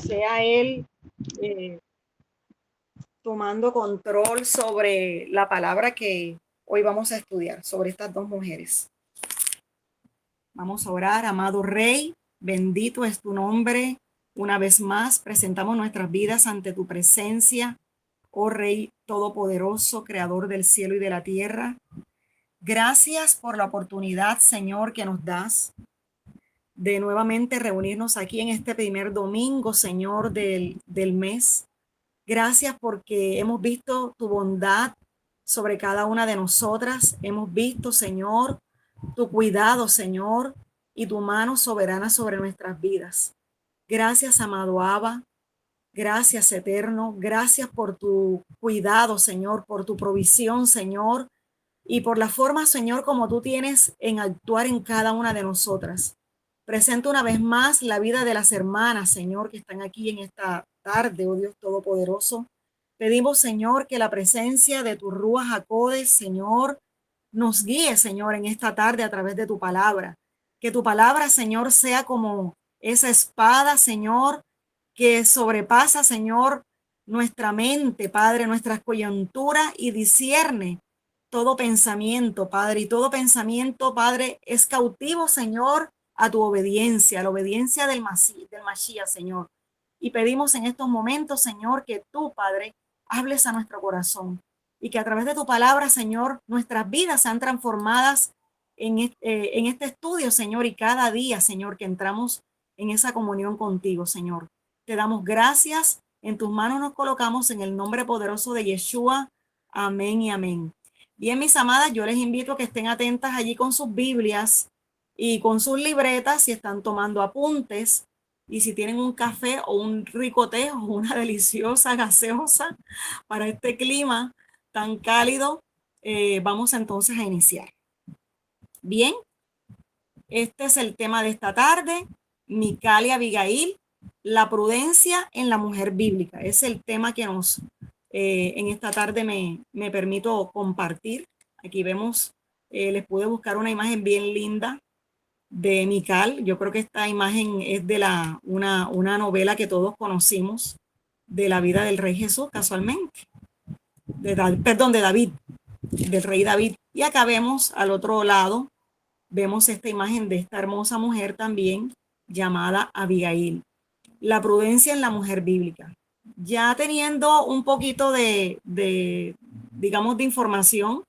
sea Él eh, tomando control sobre la palabra que hoy vamos a estudiar, sobre estas dos mujeres. Vamos a orar, amado Rey, bendito es tu nombre. Una vez más, presentamos nuestras vidas ante tu presencia, oh Rey Todopoderoso, Creador del cielo y de la tierra. Gracias por la oportunidad, Señor, que nos das de nuevamente reunirnos aquí en este primer domingo, Señor, del mes. Gracias porque hemos visto tu bondad sobre cada una de nosotras. Hemos visto, Señor, tu cuidado, Señor, y tu mano soberana sobre nuestras vidas. Gracias, amado Abba. Gracias, eterno. Gracias por tu cuidado, Señor, por tu provisión, Señor, y por la forma, Señor, como tú tienes en actuar en cada una de nosotras. Presento una vez más la vida de las hermanas, Señor, que están aquí en esta tarde, oh Dios Todopoderoso. Pedimos, Señor, que la presencia de tu Ruach HaKodesh, Señor, nos guíe, Señor, en esta tarde a través de tu palabra. Que tu palabra, Señor, sea como esa espada, Señor, que sobrepasa, Señor, nuestra mente, Padre, nuestras coyunturas y discierne todo pensamiento, Padre, y todo pensamiento, Padre, es cautivo, Señor, a tu obediencia, a la obediencia del Mashiach, Señor. Y pedimos en estos momentos, Señor, que tú, Padre, hables a nuestro corazón y que a través de tu palabra, Señor, nuestras vidas sean transformadas en este estudio, Señor, y cada día, Señor, que entramos en esa comunión contigo, Señor. Te damos gracias, en tus manos nos colocamos en el nombre poderoso de Yeshua. Amén y amén. Bien, mis amadas, yo les invito a que estén atentas allí con sus Biblias y con sus libretas si están tomando apuntes y si tienen un café o un rico té o una deliciosa gaseosa para este clima tan cálido, vamos entonces a iniciar. Bien, este es el tema de esta tarde, Mical y Abigail, la prudencia en la mujer bíblica. Es el tema que en esta tarde me permito compartir. Aquí vemos, les pude buscar una imagen bien linda de Mical. Yo creo que esta imagen es de una novela que todos conocimos de la vida del rey Jesús, casualmente. De David, del rey David. Y acá vemos al otro lado, vemos esta imagen de esta hermosa mujer también llamada Abigail. La prudencia en la mujer bíblica. Ya teniendo un poquito digamos, de información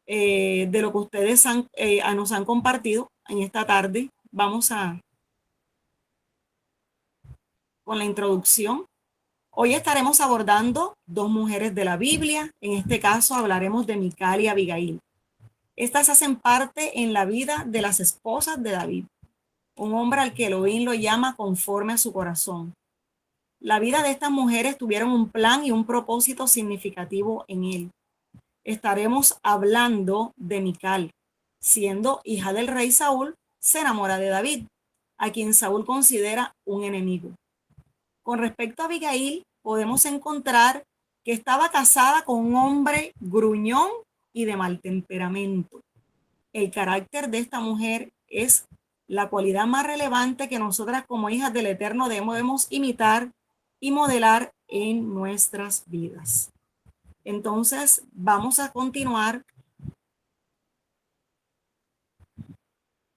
de lo que ustedes nos han compartido en esta tarde, vamos con la introducción. Hoy estaremos abordando dos mujeres de la Biblia. En este caso hablaremos de Mical y Abigail. Estas hacen parte en la vida de las esposas de David, un hombre al que Elohim lo llama conforme a su corazón. La vida de estas mujeres tuvieron un plan y un propósito significativo en él. Estaremos hablando de Mical, siendo hija del rey Saúl, se enamora de David, a quien Saúl considera un enemigo. Con respecto a Abigail, podemos encontrar que estaba casada con un hombre gruñón y de mal temperamento. El carácter de esta mujer es la cualidad más relevante que nosotras como hijas del Eterno debemos imitar y modelar en nuestras vidas. Entonces, vamos a continuar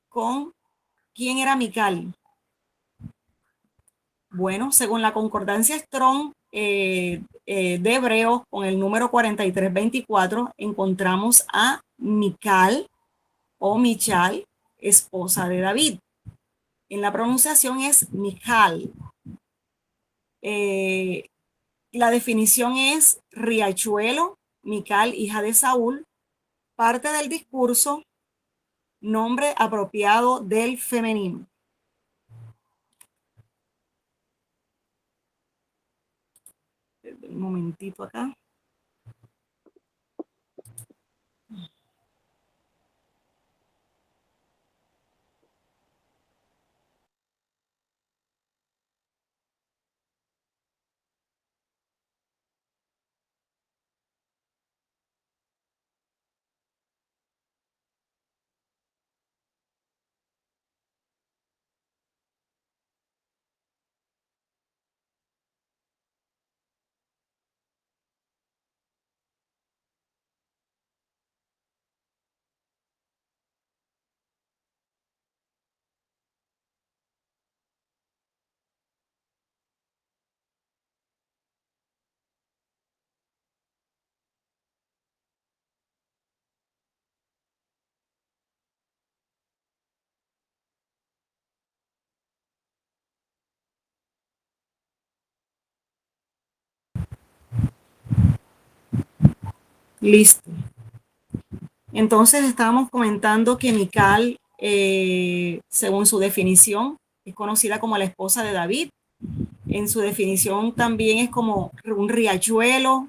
con quién era Mical. Bueno, según la concordancia Strong de Hebreos con el número 4324, encontramos a Mical o Michal, esposa de David. En la pronunciación es Michal. Eh, la definición es riachuelo, Mical, hija de Saúl, parte del discurso, nombre apropiado del femenino. Un momentito acá. Listo. Entonces estábamos comentando que Mical, según su definición, es conocida como la esposa de David. En su definición también es como un riachuelo,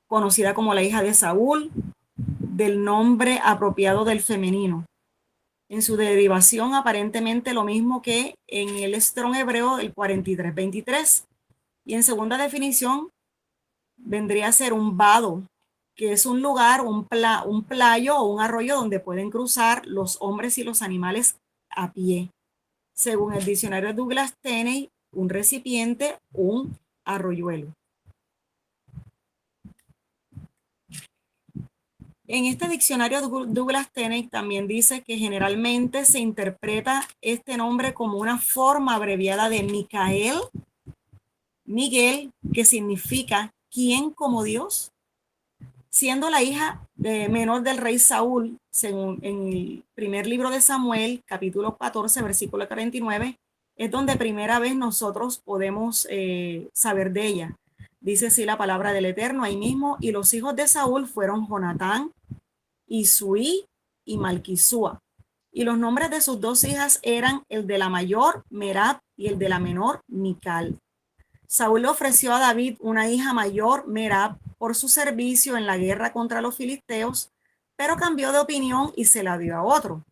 conocida como la hija de Saúl, del nombre apropiado del femenino. En su derivación, aparentemente lo mismo que en el Strong hebreo, el 4323. Y en segunda definición, vendría a ser un vado, que es un lugar, un playo o un arroyo donde pueden cruzar los hombres y los animales a pie. Según el diccionario de Douglas Tenney, un recipiente, un arroyuelo. En este diccionario Douglas Tenney también dice que generalmente se interpreta este nombre como una forma abreviada de Micael, Miguel, que significa ¿quién como Dios? Siendo la hija menor del rey Saúl, según en el primer libro de Samuel, capítulo 14, versículo 49, es donde primera vez nosotros podemos saber de ella. Dice así la palabra del Eterno ahí mismo, y los hijos de Saúl fueron Jonatán, Isuí y Malquisúa. Y los nombres de sus dos hijas eran el de la mayor, Merab, y el de la menor, Mical. Saúl le ofreció a David una hija mayor, Merab, por su servicio en la guerra contra los filisteos, pero cambió de opinión y se la dio a otro.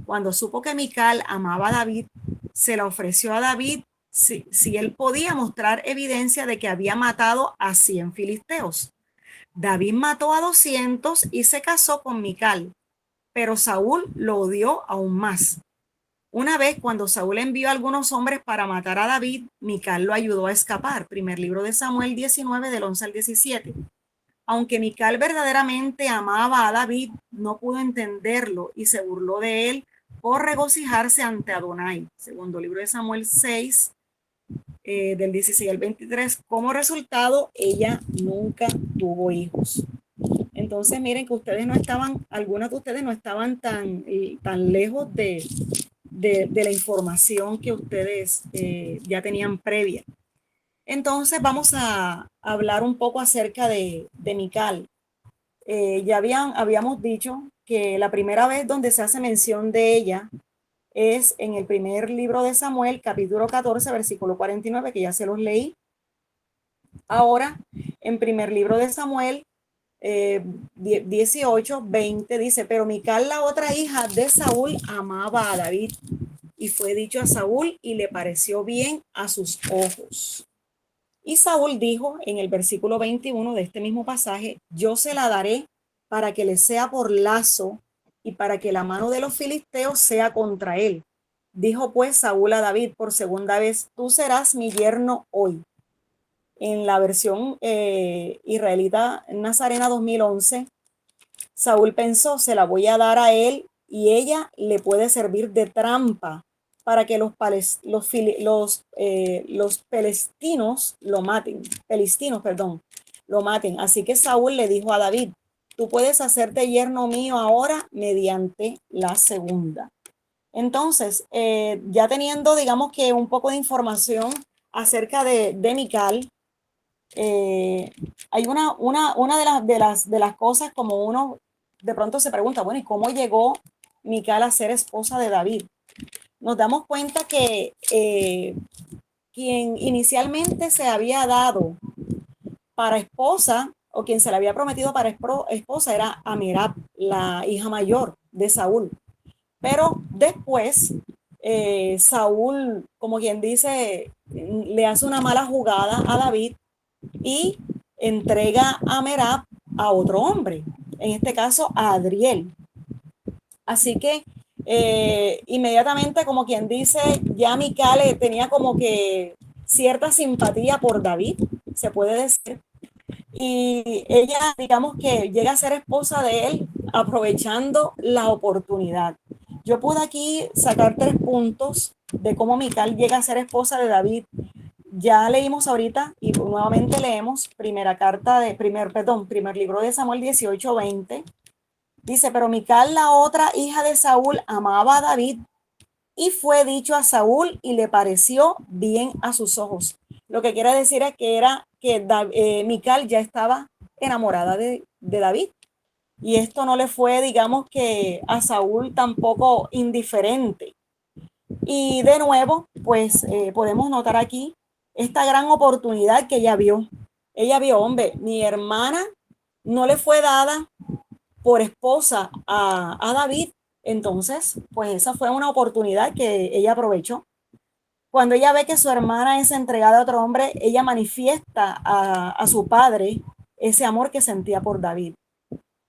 Cuando supo que Mical amaba a David, se la ofreció a David si él podía mostrar evidencia de que había matado a 100 filisteos. David mató a 200 y se casó con Mical, pero Saúl lo odió aún más. Una vez, cuando Saúl envió a algunos hombres para matar a David, Mical lo ayudó a escapar. Primer libro de Samuel 19, del 11 al 17. Aunque Mical verdaderamente amaba a David, no pudo entenderlo y se burló de él por regocijarse ante Adonai. Segundo libro de Samuel 6, del 16 al 23. Como resultado, ella nunca tuvo hijos. Entonces, miren que ustedes no estaban, algunas de ustedes no estaban tan lejos de la información que ustedes ya tenían previa. Entonces vamos a hablar un poco acerca de Mical. Ya habíamos dicho que la primera vez donde se hace mención de ella es en el primer libro de Samuel, capítulo 14, versículo 49, que ya se los leí. Ahora, en primer libro de Samuel, 18, 20, dice, pero Mical, la otra hija de Saúl, amaba a David y fue dicho a Saúl y le pareció bien a sus ojos. Y Saúl dijo en el versículo 21 de este mismo pasaje, yo se la daré para que le sea por lazo y para que la mano de los filisteos sea contra él. Dijo pues Saúl a David por segunda vez, tú serás mi yerno hoy. En la versión israelita Nazarena 2011, Saúl pensó, se la voy a dar a él y ella le puede servir de trampa para que los palestinos lo maten, lo maten. Así que Saúl le dijo a David, tú puedes hacerte yerno mío ahora mediante la segunda. Entonces, ya teniendo, digamos que un poco de información acerca de Mical, hay una de las cosas como uno de pronto se pregunta, bueno, ¿y cómo llegó Mical a ser esposa de David? Nos damos cuenta que quien inicialmente se había dado para esposa o quien se le había prometido para esposa era Amirab, la hija mayor de Saúl. Pero después Saúl, como quien dice, le hace una mala jugada a David y entrega a Merab a otro hombre, en este caso a Adriel. Así que inmediatamente, como quien dice, ya Mical tenía como que cierta simpatía por David, se puede decir, y ella, digamos que llega a ser esposa de él aprovechando la oportunidad. Yo pude aquí sacar 3 puntos de cómo Mical llega a ser esposa de David. Ya leímos ahorita y nuevamente leemos primer libro de Samuel 18:20. Dice, pero Mical, la otra hija de Saúl, amaba a David y fue dicho a Saúl y le pareció bien a sus ojos. Lo que quiere decir es que Mical ya estaba enamorada de David. Y esto no le fue, digamos que a Saúl tampoco indiferente. Y de nuevo, pues podemos notar aquí esta gran oportunidad que ella vio. Ella vio, hombre, mi hermana no le fue dada por esposa a David. Entonces, pues esa fue una oportunidad que ella aprovechó. Cuando ella ve que su hermana es entregada a otro hombre, ella manifiesta a su padre ese amor que sentía por David.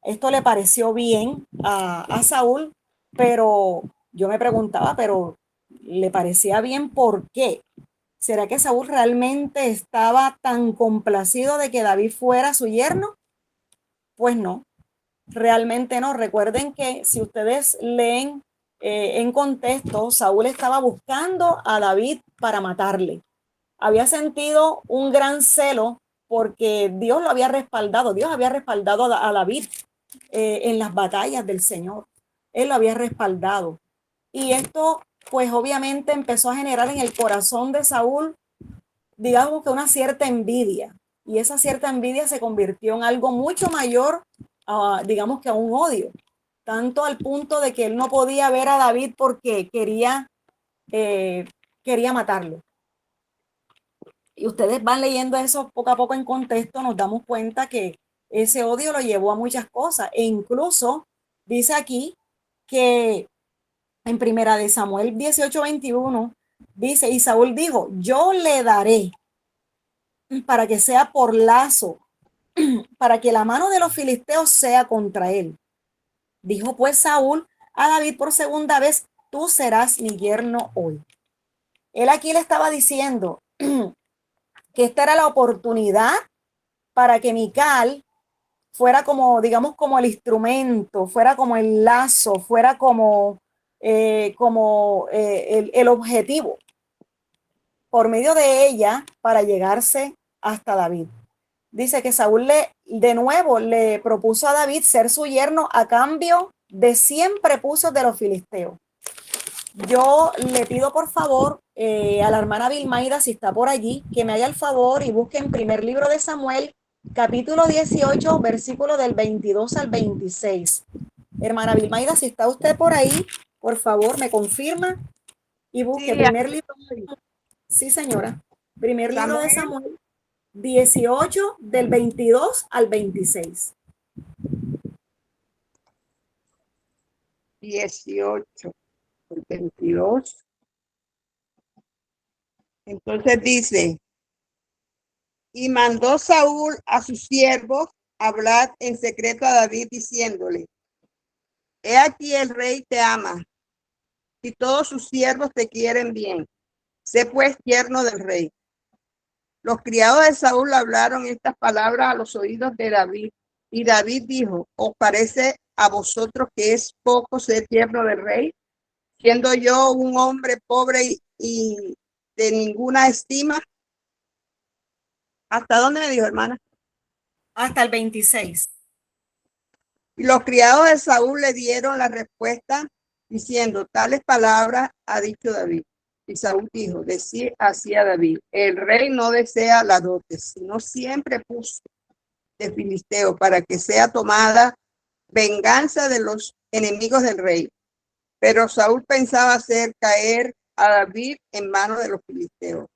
Esto le pareció bien a Saúl, pero yo me preguntaba, pero ¿le parecía bien por qué? ¿Será que Saúl realmente estaba tan complacido de que David fuera su yerno? Pues no, realmente no. Recuerden que si ustedes leen en contexto, Saúl estaba buscando a David para matarle. Había sentido un gran celo porque Dios lo había respaldado. Dios había respaldado a David en las batallas del Señor. Él lo había respaldado. Y esto, pues obviamente empezó a generar en el corazón de Saúl, digamos que una cierta envidia. Y esa cierta envidia se convirtió en algo mucho mayor, digamos que a un odio. Tanto al punto de que él no podía ver a David porque eh, quería matarlo. Y ustedes van leyendo eso poco a poco en contexto, nos damos cuenta que ese odio lo llevó a muchas cosas. E incluso dice aquí que en primera de Samuel 18:21 dice, y Saúl dijo, yo le daré para que sea por lazo, para que la mano de los filisteos sea contra él. Dijo pues Saúl a David por segunda vez, tú serás mi yerno hoy. Él aquí le estaba diciendo que esta era la oportunidad para que Mical fuera como, digamos, como el instrumento, fuera como el lazo, fuera como el objetivo por medio de ella para llegarse hasta David. Dice que Saúl de nuevo le propuso a David ser su yerno a cambio de 100 prepucios de los filisteos. Yo le pido por favor a la hermana Vilmaida, si está por allí, que me haga el favor y busque en primer libro de Samuel, capítulo 18, versículo del 22 al 26. Hermana Vilmaida, si está usted por ahí, por favor, me confirma y busque Sí, primer libro. Sí, señora. Primer libro de Samuel Samuel, 18 del 22 al 26. 18, el 22. Entonces dice, y mandó Saúl a sus siervos hablar en secreto a David diciéndole, he aquí el rey te ama y todos sus siervos te quieren bien. Sé pues yerno del rey. Los criados de Saúl hablaron estas palabras a los oídos de David. Y David dijo, ¿os parece a vosotros que es poco ser yerno del rey? Siendo yo un hombre pobre y de ninguna estima. ¿Hasta dónde me dijo, hermana? Hasta el 26. Y los criados de Saúl le dieron la respuesta diciendo, tales palabras ha dicho David. Y Saúl dijo, decir así a David, el rey no desea la dote, sino siempre puso de filisteo para que sea tomada venganza de los enemigos del rey. Pero Saúl pensaba hacer caer a David en manos de los filisteos.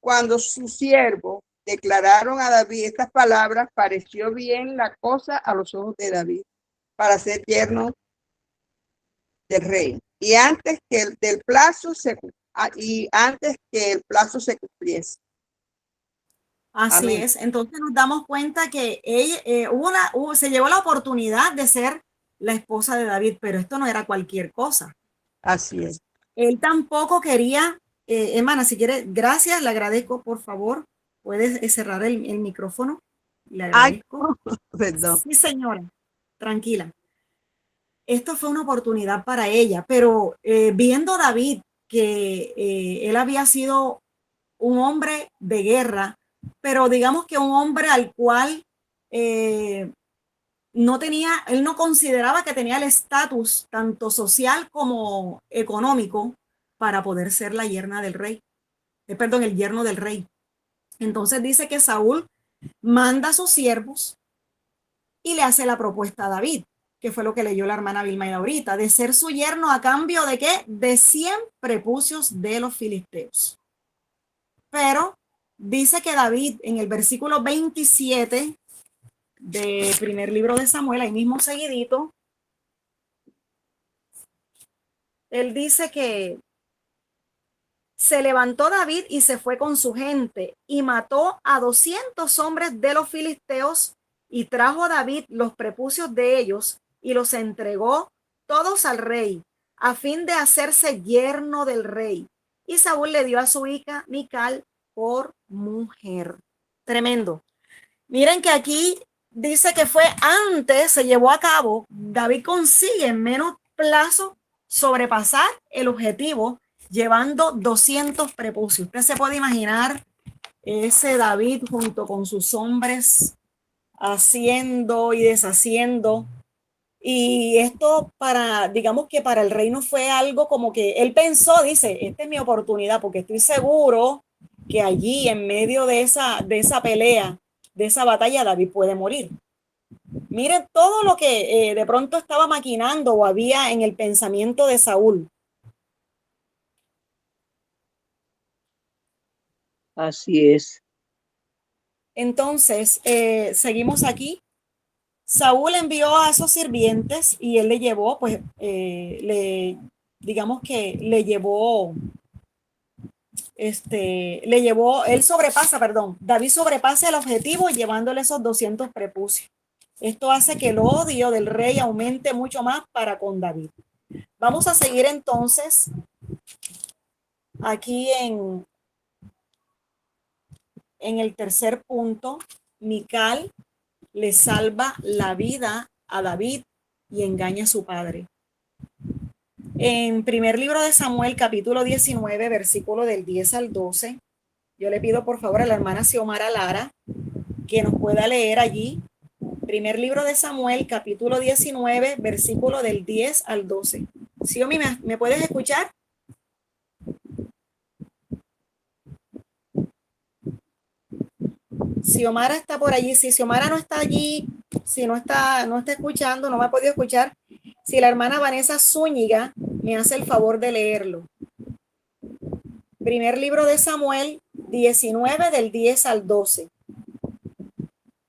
Cuando sus siervos declararon a David estas palabras, pareció bien la cosa a los ojos de David para ser yerno del rey. Y antes que el plazo se cumpliese. Así Amén. es. Entonces nos damos cuenta que ella se llevó la oportunidad de ser la esposa de David, pero esto no era cualquier cosa. Así es. Él tampoco quería, hermana, si quiere, gracias, le agradezco, por favor, puedes cerrar el micrófono. Le Ay, agradezco. perdón. Sí, señora, tranquila. Esto fue una oportunidad para ella, pero viendo a David que él había sido un hombre de guerra, pero digamos que un hombre al cual no tenía, él no consideraba que tenía el estatus tanto social como económico para poder ser la yerna del rey, perdón, el yerno del rey. Entonces dice que Saúl manda a sus siervos y le hace la propuesta a David. que fue lo que leyó la hermana Vilma ahorita, de ser su yerno a cambio de ¿qué? De 100 prepucios de los filisteos. Pero dice que David en el versículo 27 del primer libro de Samuel, ahí mismo seguidito, él dice que se levantó David y se fue con su gente y mató a 200 hombres de los filisteos y trajo a David los prepucios de ellos y los entregó todos al rey a fin de hacerse yerno del rey. Y Saúl le dio a su hija Mical por mujer. Tremendo. Miren que aquí dice que fue antes, se llevó a cabo, David consigue en menos plazo sobrepasar el objetivo llevando 200 prepucios. Usted se puede imaginar ese David junto con sus hombres haciendo y deshaciendo. Y esto para, digamos que para el reino fue algo como que él pensó, dice, esta es mi oportunidad porque estoy seguro que allí en medio de esa pelea, de esa batalla, David puede morir. Miren todo lo que de pronto estaba maquinando o había en el pensamiento de Saúl. Así es. Entonces, seguimos aquí. Saúl envió a esos sirvientes y él le llevó, pues, digamos que él sobrepasa, perdón, David sobrepasa el objetivo llevándole esos 200 prepucios. Esto hace que el odio del rey aumente mucho más para con David. Vamos a seguir entonces aquí en el tercer punto. Mical le salva la vida a David y engaña a su padre. En primer libro de Samuel, capítulo 19, versículo del 10 al 12, yo le pido por favor a la hermana Xiomara Lara que nos pueda leer allí. Primer libro de Samuel, capítulo 19, versículo del 10 al 12. Xiomi, ¿me puedes escuchar? Xiomara está por allí. Si Xiomara no está allí, si no está escuchando, no me ha podido escuchar, si la hermana Vanessa Zúñiga me hace el favor de leerlo. Primer libro de Samuel, 19 del 10 al 12.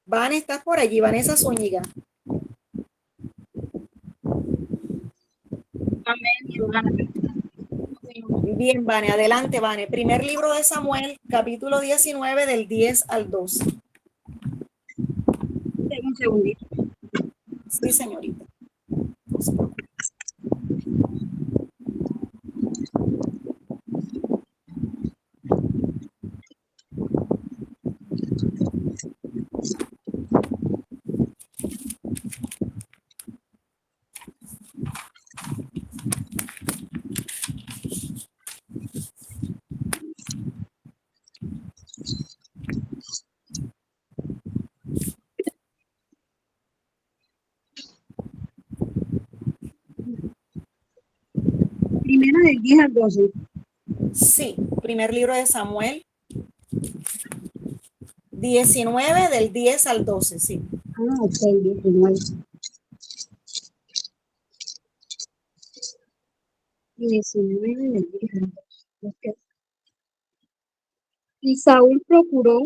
Van, ¿estás por allí? Vanessa Zúñiga. Bien, Vane, adelante, Vane. Primer libro de Samuel, capítulo 19 del 10 al 12. Un segundito. Sí, señorita. Primera del 10 al 12. Sí, primer libro de Samuel, 19 del 10 al 12, sí. Ah, ok, 19. 19 del 10 al 12. Okay. Y Saúl procuró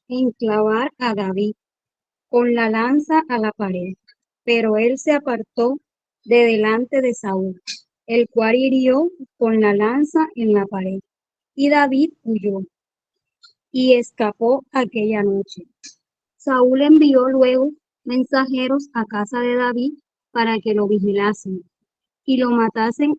enclavar a David con la lanza a la pared, pero él se apartó de delante de Saúl, el cual hirió con la lanza en la pared. Y David huyó y escapó aquella noche. Saúl envió luego mensajeros a casa de David para que lo vigilasen y lo matasen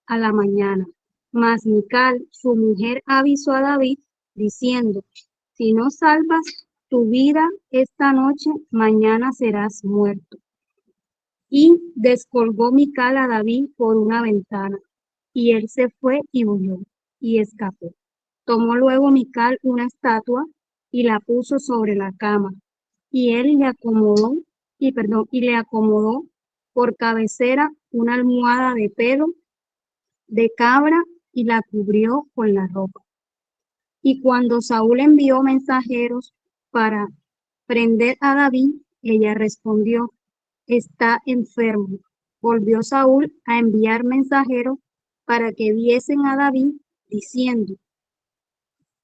a la mañana. Mas Mical, su mujer, avisó a David diciendo: si no salvas tu vida esta noche, mañana serás muerto. Y descolgó Mical a David por una ventana, y él se fue y huyó y escapó. Tomó luego Mical una estatua y la puso sobre la cama, y él le acomodó por cabecera una almohada de pelo de cabra y la cubrió con la ropa. Y cuando Saúl envió mensajeros para prender a David, ella respondió: está enfermo. Volvió Saúl a enviar mensajeros para que viesen a David, diciendo: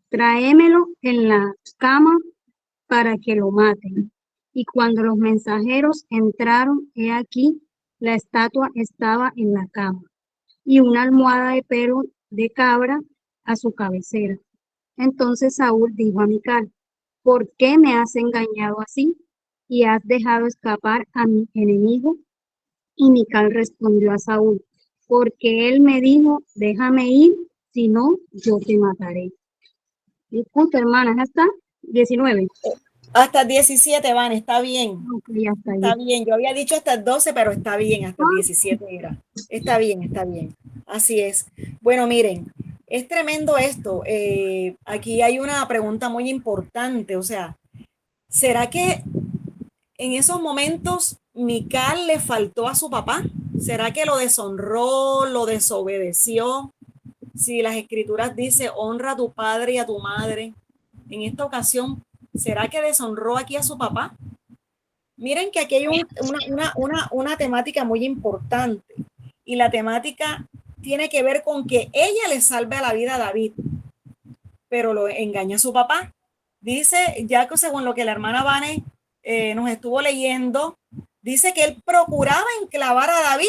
Tráemelo en la cama para que lo maten. Y cuando los mensajeros entraron, he aquí, la estatua estaba en la cama, y una almohada de pelo de cabra a su cabecera. Entonces Saúl dijo a Mical: ¿Por qué me has engañado así y has dejado escapar a mi enemigo? Y Mical respondió a Saúl: Porque él me dijo: Déjame ir, si no, yo te mataré. Disculpe, hermana, ¿ya está? 19. Hasta 17 van, está bien. Ok, ya está Está ahí. bien. Yo había dicho hasta el 12, pero está bien, hasta el Ah, 17 era. Está bien, está bien. Así es. Bueno, miren, es tremendo esto. Aquí hay una pregunta muy importante. O sea, ¿será que en esos momentos Mical le faltó a su papá? ¿Será que lo deshonró, lo desobedeció? Si las escrituras dicen honra a tu padre y a tu madre, en esta ocasión, ¿será que deshonró aquí a su papá? Miren que aquí hay una temática muy importante y la temática tiene que ver con que ella le salve la vida a David, pero lo engaña a su papá. Dice, ya que según lo que la hermana Vane nos estuvo leyendo, dice que él procuraba enclavar a David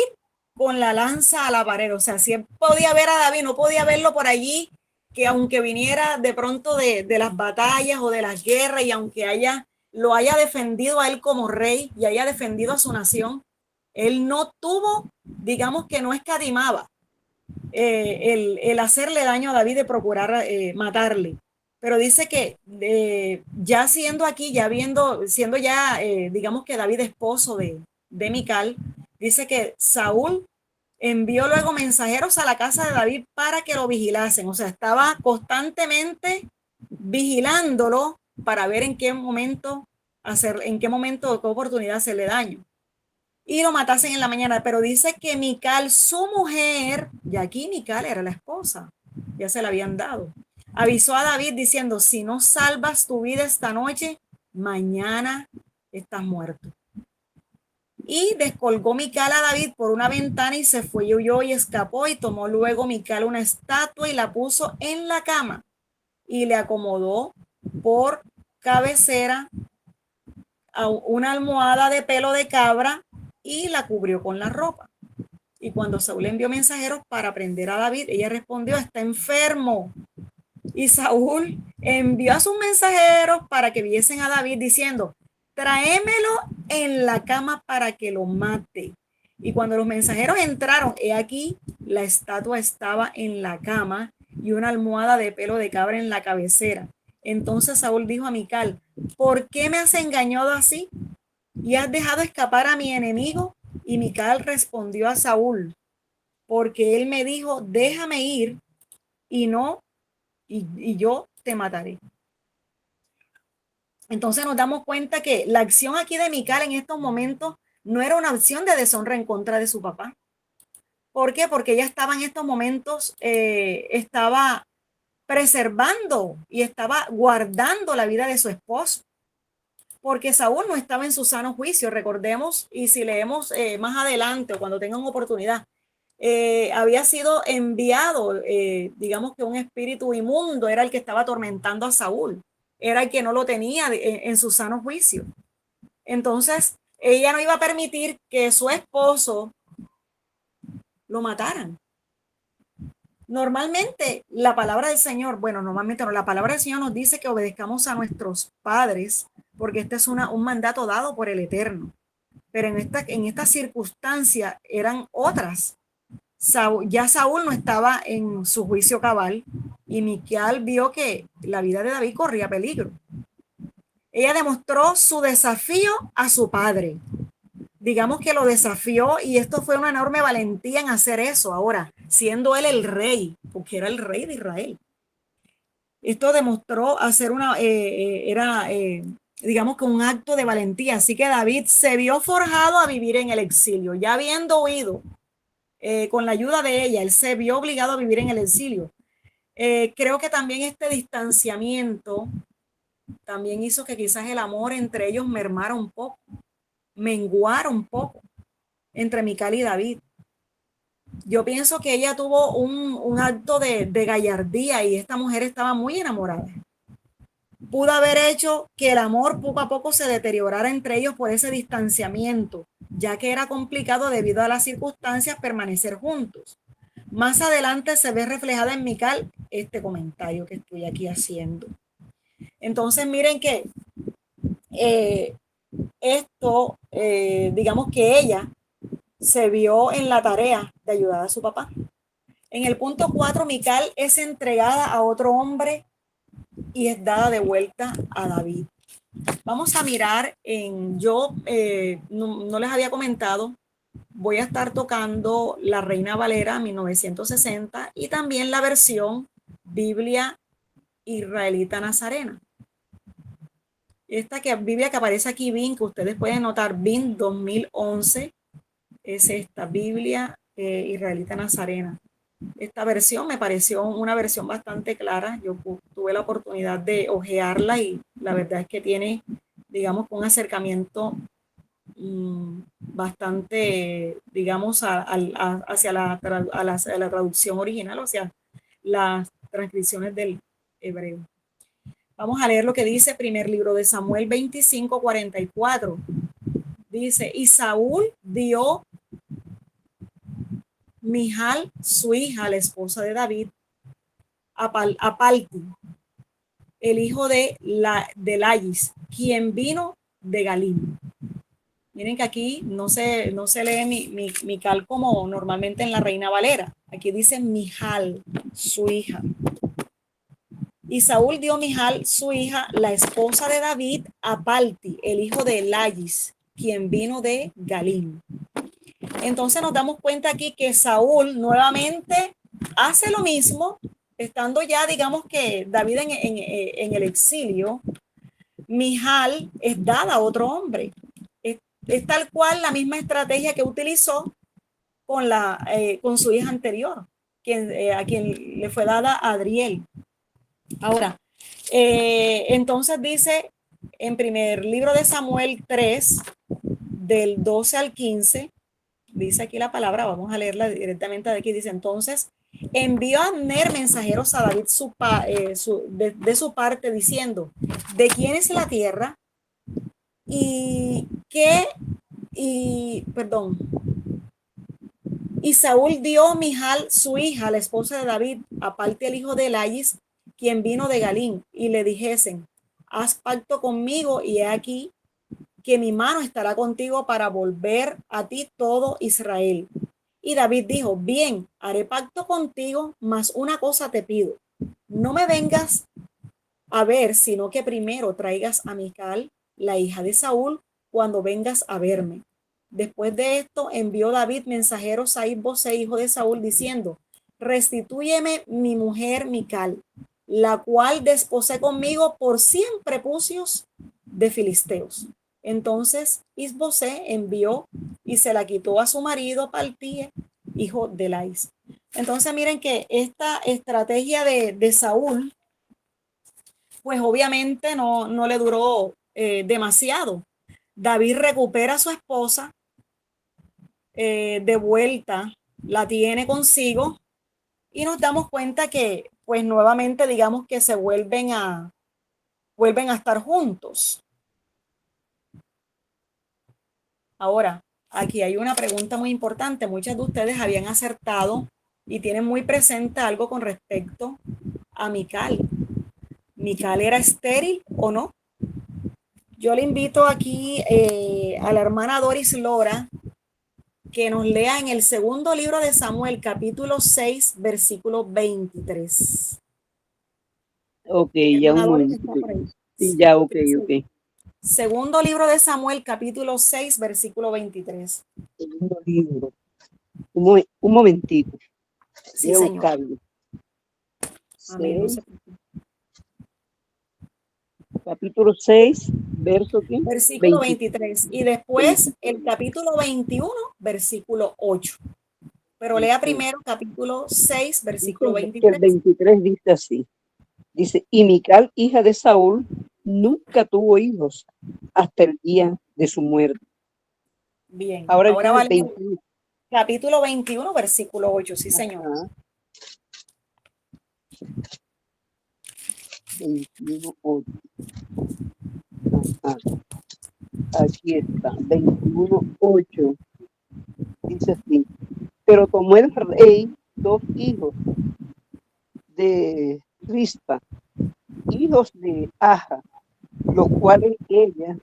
con la lanza a la pared. O sea, si él podía ver a David, no podía verlo por allí, que aunque viniera de pronto de las batallas o de las guerras y aunque lo haya defendido a él como rey y haya defendido a su nación, él no tuvo, digamos que no escatimaba el hacerle daño a David, de procurar matarle. Pero dice que ya siendo aquí, siendo ya, digamos que David esposo de Mical, dice que Saúl envió luego mensajeros a la casa de David para que lo vigilasen. O sea, estaba constantemente vigilándolo para ver en qué momento en qué momento o qué oportunidad hacerle daño y lo matasen en la mañana. Pero dice que Mical, su mujer, y aquí Mical era la esposa, ya se la habían dado, avisó a David diciendo: si no salvas tu vida esta noche, mañana estás muerto. Y descolgó Mical a David por una ventana y se fue y huyó y escapó, y tomó luego Mical una estatua y la puso en la cama y le acomodó por cabecera a una almohada de pelo de cabra y la cubrió con la ropa. Y cuando Saúl envió mensajeros para prender a David, ella respondió: está enfermo. Y Saúl envió a sus mensajeros para que viesen a David diciendo: tráemelo en la cama para que lo mate. Y cuando los mensajeros entraron, he aquí, la estatua estaba en la cama y una almohada de pelo de cabra en la cabecera. Entonces Saúl dijo a Mical: ¿por qué me has engañado así y has dejado escapar a mi enemigo? Y Mical respondió a Saúl: porque él me dijo: déjame ir y no, y yo te mataré. Entonces nos damos cuenta que la acción aquí de Mical en estos momentos no era una acción de deshonra en contra de su papá. ¿Por qué? Porque ella estaba en estos momentos, estaba preservando y estaba guardando la vida de su esposo, porque Saúl no estaba en su sano juicio, recordemos, y si leemos más adelante o cuando tengan oportunidad, había sido enviado, digamos que un espíritu inmundo era el que estaba atormentando a Saúl, era el que no lo tenía en su sano juicio. Entonces, ella no iba a permitir que su esposo lo mataran. Normalmente la palabra del Señor, bueno, normalmente no, la palabra del Señor nos dice que obedezcamos a nuestros padres, porque este es un mandato dado por el Eterno. Pero en esta circunstancia eran otras. Ya Saúl no estaba en su juicio cabal y Mical vio que la vida de David corría peligro. Ella demostró su desafío a su padre. Digamos que lo desafió y esto fue una enorme valentía en hacer eso ahora, siendo él el rey, porque era el rey de Israel. Esto demostró hacer digamos que un acto de valentía. Así que David se vio forjado a vivir en el exilio, ya habiendo huido con la ayuda de ella, él se vio obligado a vivir en el exilio. Creo que también este distanciamiento también hizo que quizás el amor entre ellos mermara un poco. menguar un poco entre Mical y David. Yo pienso que ella tuvo un acto de gallardía y esta mujer estaba muy enamorada. Pudo haber hecho que el amor poco a poco se deteriorara entre ellos por ese distanciamiento, ya que era complicado debido a las circunstancias permanecer juntos. Más adelante se ve reflejada en Mical este comentario que estoy aquí haciendo. Entonces miren que digamos que ella se vio en la tarea de ayudar a su papá. En el punto 4, Mical es entregada a otro hombre y es dada de vuelta a David. Vamos a mirar no les había comentado, voy a estar tocando la Reina Valera 1960 y también la versión Biblia Israelita Nazarena. Esta Biblia que aparece aquí, BIN, que ustedes pueden notar, BIN 2011, es esta Biblia Israelita Nazarena. Esta versión me pareció una versión bastante clara. Yo tuve la oportunidad de hojearla y la verdad es que tiene, digamos, un acercamiento bastante, digamos, hacia la traducción original, o sea, las transcripciones del hebreo. Vamos a leer lo que dice primer libro de Samuel 25:44. Dice, y Saúl dio Mijal, su hija, la esposa de David, a Palti, el hijo de Lais, quien vino de Galim. Miren que aquí no se lee Mical como normalmente en la Reina Valera. Aquí dice Mijal, su hija. Y Saúl dio Mijal, su hija, la esposa de David, a Palti, el hijo de Lais, quien vino de Galim. Entonces nos damos cuenta aquí que Saúl nuevamente hace lo mismo, estando ya, digamos que David en el exilio. Mijal es dada a otro hombre. Es tal cual la misma estrategia que utilizó con su hija anterior, a quien le fue dada a Adriel. Ahora, entonces dice en primer libro de Samuel 3, del 12 al 15, dice aquí la palabra, vamos a leerla directamente de aquí, dice, entonces envió a Abner mensajeros a David de su parte diciendo, ¿de quién es la tierra? Y Saúl dio a Mijal, su hija, la esposa de David, aparte el hijo de Lais, quien vino de Galín, y le dijesen, haz pacto conmigo y he aquí que mi mano estará contigo para volver a ti todo Israel. Y David dijo, bien, haré pacto contigo, mas una cosa te pido, no me vengas a ver, sino que primero traigas a Mical, la hija de Saúl, cuando vengas a verme. Después de esto envió David mensajeros a Is-Bosé, hijo de Saúl, diciendo, restitúyeme mi mujer Mical, la cual desposé conmigo por 100 prepucios de filisteos. Entonces Is-Bosé envió y se la quitó a su marido Paltíe, hijo de Lais. Entonces miren que esta estrategia de Saúl, pues obviamente no le duró demasiado. David recupera a su esposa, de vuelta la tiene consigo y nos damos cuenta que pues nuevamente digamos que se vuelven a estar juntos. Ahora, aquí hay una pregunta muy importante. Muchos de ustedes habían acertado y tienen muy presente algo con respecto a Mical. ¿Mical era estéril o no? Yo le invito aquí a la hermana Doris Lora que nos lea en el segundo libro de Samuel, capítulo 6, versículo 23. Ok, ya un momento. Sí, ya, ok. Segundo libro de Samuel, capítulo 6, versículo 23. Segundo libro. Un momentito. Sí, señor. Buscarlo. Amén. Capítulo 6, verso ¿qué? Versículo 23. Y después el capítulo 21, versículo 8. Pero lea primero capítulo 6, versículo 23. El 23 dice así. Dice, y Mical, hija de Saúl, nunca tuvo hijos hasta el día de su muerte. Bien, Ahora ahora viene va el a leer 21. capítulo 21, versículo 8. Sí, señor. Ajá, 21, 8. Ajá, aquí está, 21, 8. Dice así. Pero tomó el rey 2 hijos de Rispa, hijos de Aja, los cuales ella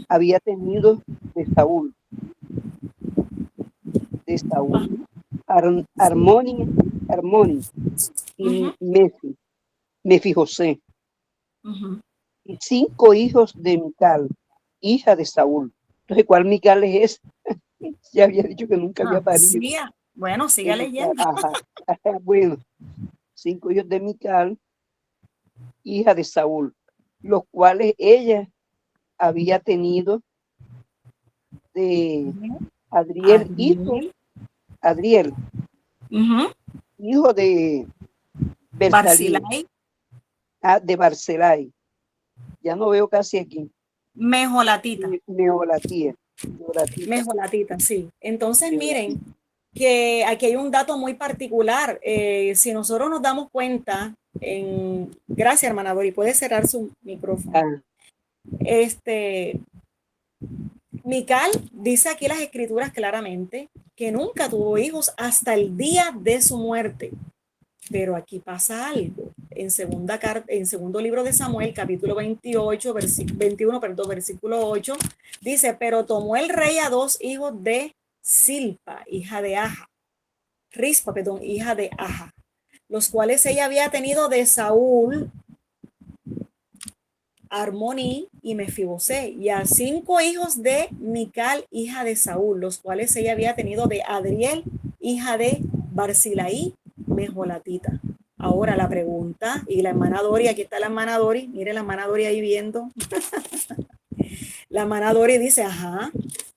había tenido de Saúl, de Ah, Saúl, sí. Armoni y Ujú, Mefijosé, ujú. y 5 hijos de Mical, hija de Saúl. Entonces, ¿cuál Mical es ese? Ya había dicho que nunca había Ah, parido. siga. Bueno, siga Es Mical, leyendo. ajá. Bueno, 5 hijos de Mical, hija de Saúl, los cuales ella había tenido de Adriel, Adriel. Adriel, Ujú. hijo de Bersalí, Barzilai. de Barcelay. Ya no veo casi aquí. Mejolatita. Neolatía, Neolatita, Mejolatita, sí. Entonces, miren Neolatita. que aquí hay un dato muy particular. Si nosotros nos damos cuenta, gracias, hermana Dori, puede cerrar su micrófono. Ah, Este, Mical dice aquí las escrituras claramente que nunca tuvo hijos hasta el día de su muerte. Pero aquí pasa algo. En segundo libro de Samuel, capítulo 28, 21, perdón, versículo 8, dice, pero tomó el rey a 2 hijos de Silpa, hija de Aja, Rispa, perdón, hija de Aja, los cuales ella había tenido de Saúl, Armoni y Mefibosé, y a 5 hijos de Mical, hija de Saúl, los cuales ella había tenido de Adriel, hija de Barzilaí, Mejolatita. Ahora la pregunta, y la hermana Dori, aquí está la hermana Dori, mire la hermana Dori ahí viendo. La hermana Dori dice, ajá,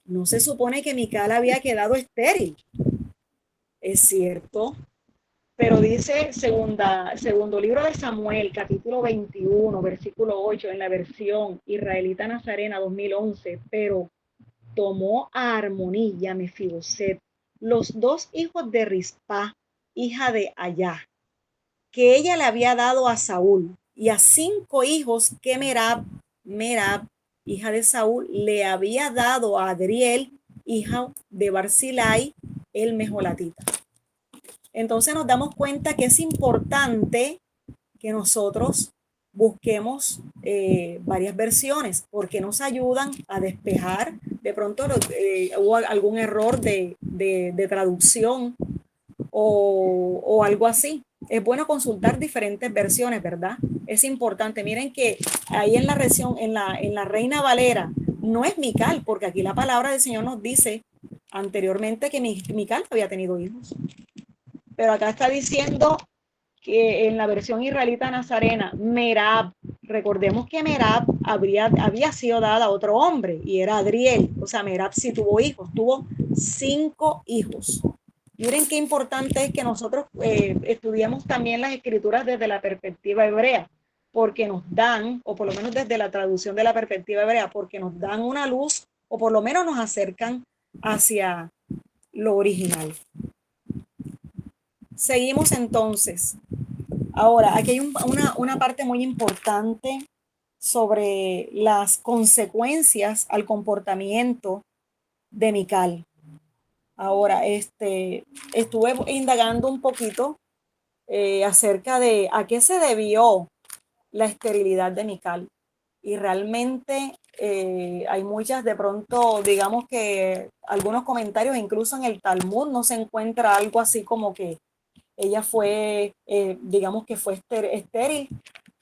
no se supone que Mical había quedado estéril. Es cierto, pero dice segundo libro de Samuel, capítulo 21, versículo 8, en la versión israelita nazarena 2011, pero tomó a Armoní y a Mefiboset, los 2 hijos de Rispa, hija de Ayá, que ella le había dado a Saúl, y a 5 hijos que Merab, hija de Saúl, le había dado a Adriel, hija de Barzilai, el Mejolatita. Entonces nos damos cuenta que es importante que nosotros busquemos varias versiones porque nos ayudan a despejar. De pronto hubo algún error de traducción o algo así. Es bueno consultar diferentes versiones, ¿verdad? Es importante. Miren que ahí en la versión, en la Reina Valera, no es Mical, porque aquí la palabra del Señor nos dice anteriormente que Mical había tenido hijos. Pero acá está diciendo que en la versión israelita nazarena, Merab, recordemos que Merab había sido dada a otro hombre y era Adriel, o sea, Merab sí tuvo hijos, tuvo 5 hijos. Miren qué importante es que nosotros estudiemos también las escrituras desde la perspectiva hebrea, porque nos dan, o por lo menos desde la traducción de la perspectiva hebrea, porque nos dan una luz, o por lo menos nos acercan hacia lo original. Seguimos entonces. Ahora, aquí hay una parte muy importante sobre las consecuencias al comportamiento de Mical. Ahora, estuve indagando un poquito acerca de a qué se debió la esterilidad de Mical. Y realmente hay muchas, de pronto, digamos que algunos comentarios, incluso en el Talmud no se encuentra algo así como que ella fue, digamos que fue estéril,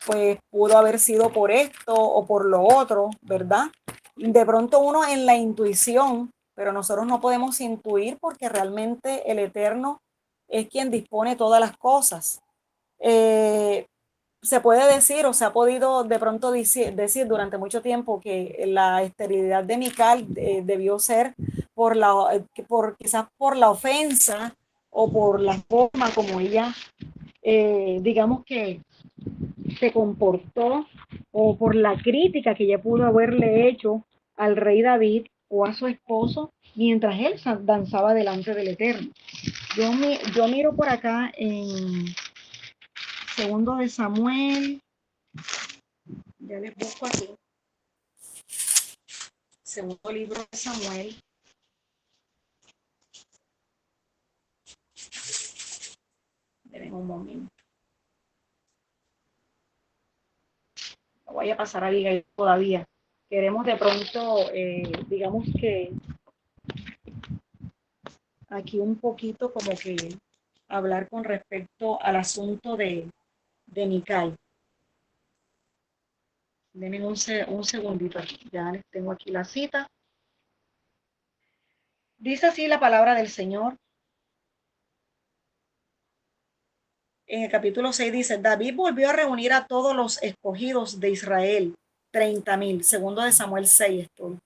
pues pudo haber sido por esto o por lo otro, ¿verdad? De pronto uno en la intuición, pero nosotros no podemos intuir porque realmente el Eterno es quien dispone todas las cosas. Eh, Se puede decir o se ha podido de pronto decir durante mucho tiempo que la esterilidad de Mical debió ser quizás por la ofensa o por la forma como ella, digamos que se comportó o por la crítica que ella pudo haberle hecho al rey David o a su esposo mientras él danzaba delante del Eterno. Yo miro por acá en segundo de Samuel, ya les busco aquí, segundo libro de Samuel. Denme un momento. No voy a pasar a Abigail todavía. Queremos de pronto, digamos que aquí un poquito como que hablar con respecto al asunto de Mical. Denme un segundito aquí. Ya les tengo aquí la cita. Dice así la palabra del Señor. En el capítulo 6 dice, David volvió a reunir a todos los escogidos de Israel, 30,000, segundo de Samuel 6 estoy.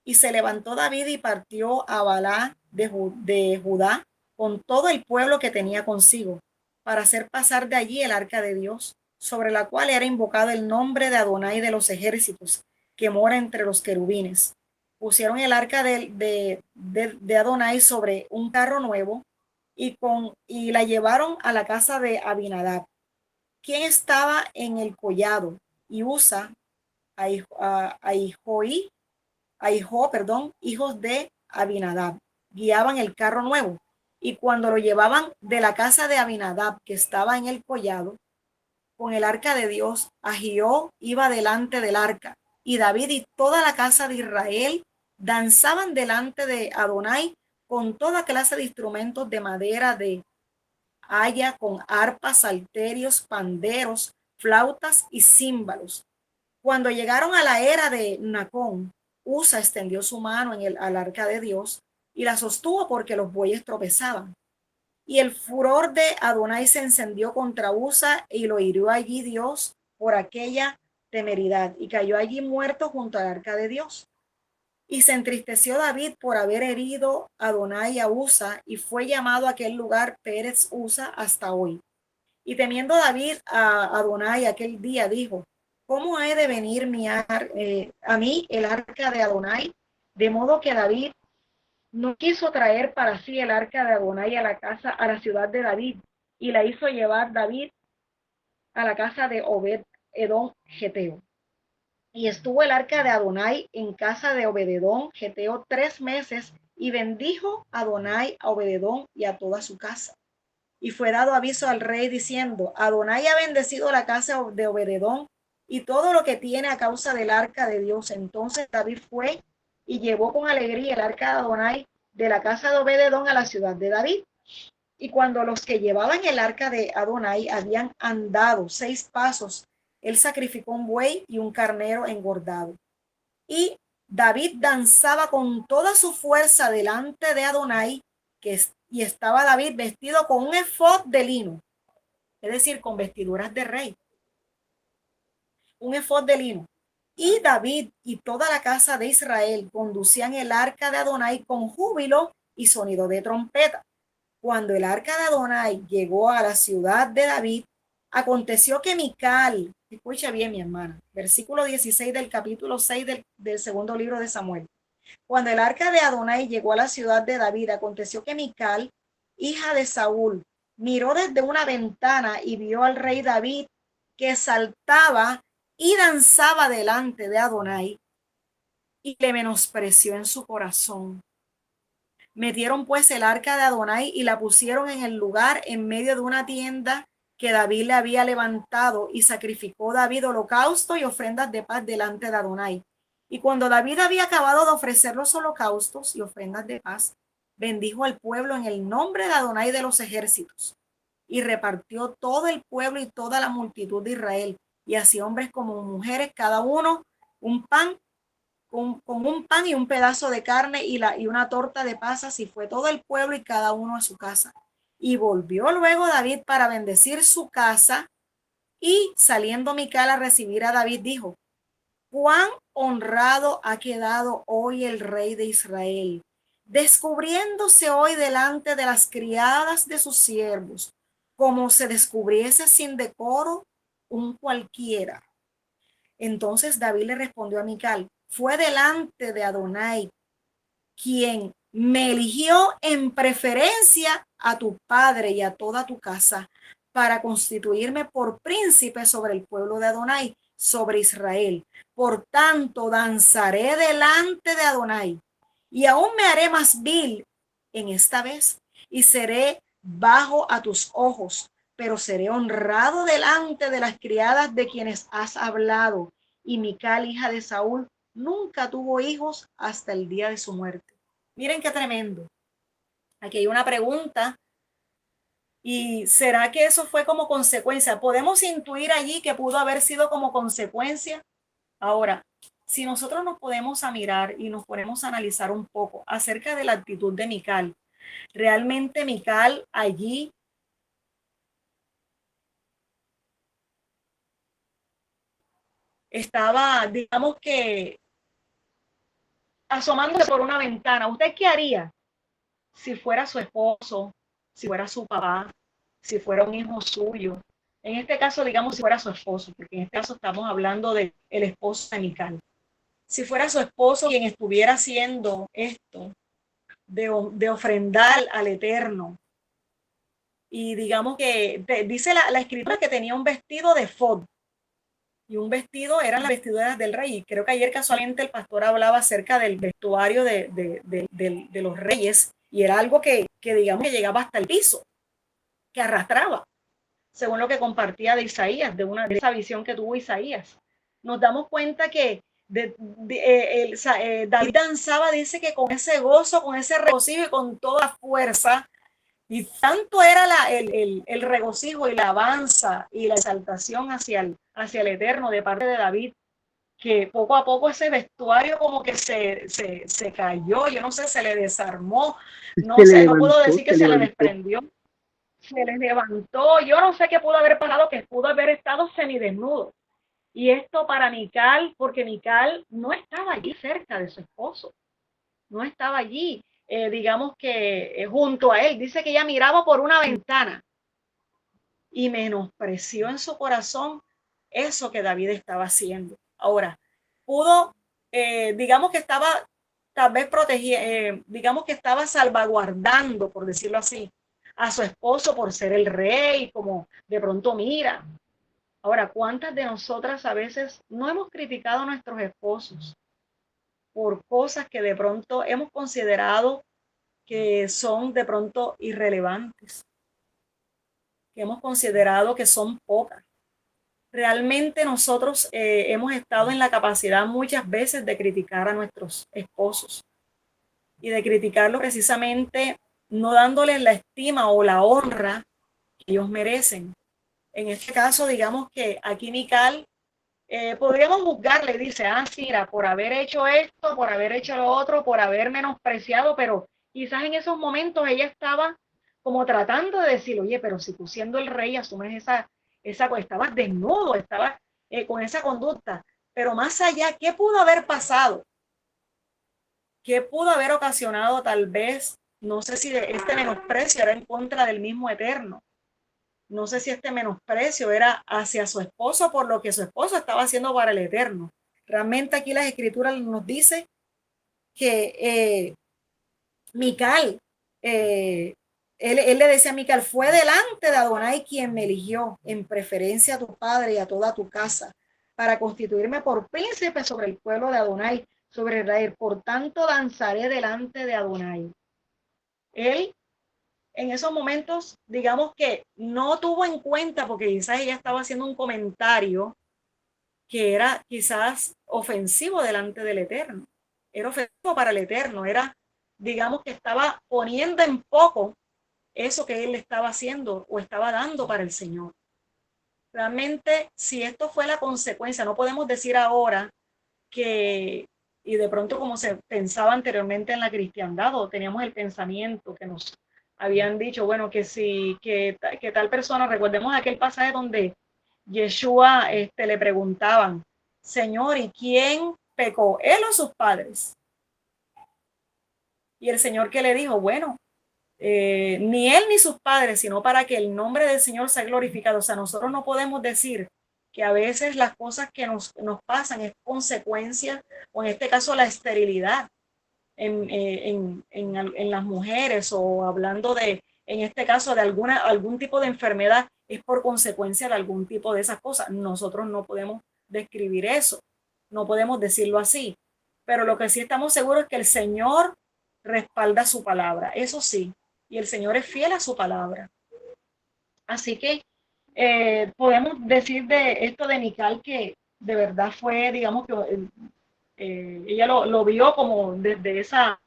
Y se levantó David y partió a Balá de Judá con todo el pueblo que tenía consigo, para hacer pasar de allí el arca de Dios, sobre la cual era invocado el nombre de Adonai de los ejércitos, que mora entre los querubines. Pusieron el arca de Adonai sobre un carro nuevo y la llevaron a la casa de Abinadab, quien estaba en el collado, y Usa, hijos de Abinadab, guiaban el carro nuevo. Y cuando lo llevaban de la casa de Abinadab, que estaba en el collado, con el arca de Dios, Ahío iba delante del arca, y David y toda la casa de Israel danzaban delante de Adonai con toda clase de instrumentos de madera de haya, con arpas, salterios, panderos, flautas y címbalos. Cuando llegaron a la era de Nacón, Usa extendió su mano al arca de Dios y la sostuvo porque los bueyes tropezaban. Y el furor de Adonai se encendió contra Usa y lo hirió allí Dios por aquella temeridad y cayó allí muerto junto al arca de Dios. Y se entristeció David por haber herido a Adonai a Usa y fue llamado a aquel lugar Pérez Usa hasta hoy. Y temiendo David a Adonai aquel día dijo, ¿cómo he de venir a mí el arca de Adonai? De modo que David no quiso traer para sí el arca de Adonai a la ciudad de David, y la hizo llevar David a la casa de Obed-Edom Geteo. Y estuvo el arca de Adonai en casa de Obed-Edom Geteo 3 meses, y bendijo Adonai a Obed-Edom y a toda su casa. Y fue dado aviso al rey diciendo, Adonai ha bendecido la casa de Obed-Edom y todo lo que tiene a causa del arca de Dios. Entonces David fue y llevó con alegría el arca de Adonai de la casa de Obed-Edom a la ciudad de David. Y cuando los que llevaban el arca de Adonai habían andado 6 pasos, él sacrificó un buey y un carnero engordado. Y David danzaba con toda su fuerza delante de Adonai, y estaba David vestido con un efod de lino, es decir, con vestiduras de rey, un efod de lino. Y David y toda la casa de Israel conducían el arca de Adonai con júbilo y sonido de trompeta. Cuando el arca de Adonai llegó a la ciudad de David, aconteció que Mical, escucha bien mi hermana, versículo 16 del capítulo 6 del segundo libro de Samuel. Cuando el arca de Adonai llegó a la ciudad de David, aconteció que Mical, hija de Saúl, miró desde una ventana y vio al rey David que saltaba y danzaba delante de Adonai, y le menospreció en su corazón. Metieron pues el arca de Adonai y la pusieron en el lugar en medio de una tienda que David le había levantado, y sacrificó David holocausto y ofrendas de paz delante de Adonai. Y cuando David había acabado de ofrecer los holocaustos y ofrendas de paz, bendijo al pueblo en el nombre de Adonai de los ejércitos, y repartió todo el pueblo y toda la multitud de Israel, y así hombres como mujeres, cada uno un pan, con un pan y un pedazo de carne y una torta de pasas, y fue todo el pueblo y cada uno a su casa. Y volvió luego David para bendecir su casa, y saliendo Mical a recibir a David, dijo, cuán honrado ha quedado hoy el rey de Israel, descubriéndose hoy delante de las criadas de sus siervos, como se descubriese sin decoro un cualquiera. Entonces David le respondió a Mical, fue delante de Adonai, quien me eligió en preferencia a tu padre y a toda tu casa, para constituirme por príncipe sobre el pueblo de Adonai, sobre Israel. Por tanto, danzaré delante de Adonai, y aún me haré más vil en esta vez, y seré bajo a tus ojos, pero seré honrado delante de las criadas de quienes has hablado. Y Mical, hija de Saúl, nunca tuvo hijos hasta el día de su muerte. Miren qué tremendo. Aquí hay una pregunta. ¿Y será que eso fue como consecuencia? Podemos intuir allí que pudo haber sido como consecuencia. Ahora, si nosotros nos podemos a mirar y nos ponemos a analizar un poco acerca de la actitud de Mical, realmente Mical allí estaba, digamos que, asomándose por una ventana. ¿Usted qué haría si fuera su esposo, si fuera su papá, si fuera un hijo suyo? En este caso, digamos, si fuera su esposo, porque en este caso estamos hablando del esposo de Mical. Si fuera su esposo quien estuviera haciendo esto, de ofrendar al Eterno, y digamos que dice la escritura que tenía un vestido de efod, y un vestido eran las vestiduras del rey. Y creo que ayer casualmente el pastor hablaba acerca del vestuario de los reyes, y era algo que digamos que llegaba hasta el piso, que arrastraba, según lo que compartía de Isaías, de esa visión que tuvo Isaías. Nos damos cuenta que David danzaba, dice que con ese gozo, con ese regocijo y con toda fuerza. Y tanto era el regocijo y la alabanza y la exaltación hacia el Eterno de parte de David, que poco a poco ese vestuario como que se cayó, yo no sé, se le desarmó, no sé, no puedo decir que se le desprendió, se le levantó, yo no sé qué pudo haber pasado, que pudo haber estado semidesnudo. Y esto para Mical, porque Mical no estaba allí cerca de su esposo, no estaba allí, digamos que junto a él. Dice que ella miraba por una ventana y menospreció en su corazón eso que David estaba haciendo. Ahora, pudo, digamos que estaba tal vez protegiendo, digamos que estaba salvaguardando, por decirlo así, a su esposo por ser el rey, como de pronto mira. Ahora, ¿cuántas de nosotras a veces no hemos criticado a nuestros esposos por cosas que de pronto hemos considerado que son de pronto irrelevantes, que hemos considerado que son pocas? Realmente nosotros hemos estado en la capacidad muchas veces de criticar a nuestros esposos y de criticarlos precisamente no dándoles la estima o la honra que ellos merecen. En este caso, digamos que aquí Mical, podríamos juzgarle, dice, sí, mira, por haber hecho esto, por haber hecho lo otro, por haber menospreciado, pero quizás en esos momentos ella estaba como tratando de decir, oye, pero si tú siendo el rey asumes estabas desnudo, estabas con esa conducta, pero más allá, ¿qué pudo haber pasado? ¿Qué pudo haber ocasionado tal vez? No sé si este menosprecio era en contra del mismo Eterno. No sé si este menosprecio era hacia su esposo por lo que su esposo estaba haciendo para el Eterno. Realmente aquí las escrituras nos dice que Mical, él le decía a Mical, fue delante de Adonai quien me eligió en preferencia a tu padre y a toda tu casa para constituirme por príncipe sobre el pueblo de Adonai, sobre Israel. Por tanto, danzaré delante de Adonai. Él en esos momentos, digamos que no tuvo en cuenta, porque quizás ella estaba haciendo un comentario que era quizás ofensivo delante del Eterno. Era ofensivo para el Eterno, era, digamos que estaba poniendo en poco eso que él estaba haciendo o estaba dando para el Señor. Realmente, si esto fue la consecuencia, no podemos decir ahora que, y de pronto como se pensaba anteriormente en la cristiandad, o teníamos el pensamiento que nos habían dicho, bueno, que si, que tal persona, recordemos aquel pasaje donde Yeshua le preguntaban, Señor, ¿y quién pecó? ¿Él o sus padres? Y el Señor que le dijo, bueno, ni él ni sus padres, sino para que el nombre del Señor sea glorificado. O sea, nosotros no podemos decir que a veces las cosas que nos pasan es consecuencia, o en este caso la esterilidad en las mujeres, o hablando de, en este caso, de algún tipo de enfermedad, es por consecuencia de algún tipo de esas cosas. Nosotros no podemos describir eso, no podemos decirlo así, pero lo que sí estamos seguros es que el Señor respalda su palabra, eso sí, y el Señor es fiel a su palabra. Así que podemos decir de esto de Mical que de verdad fue, digamos que ella lo vio como desde esa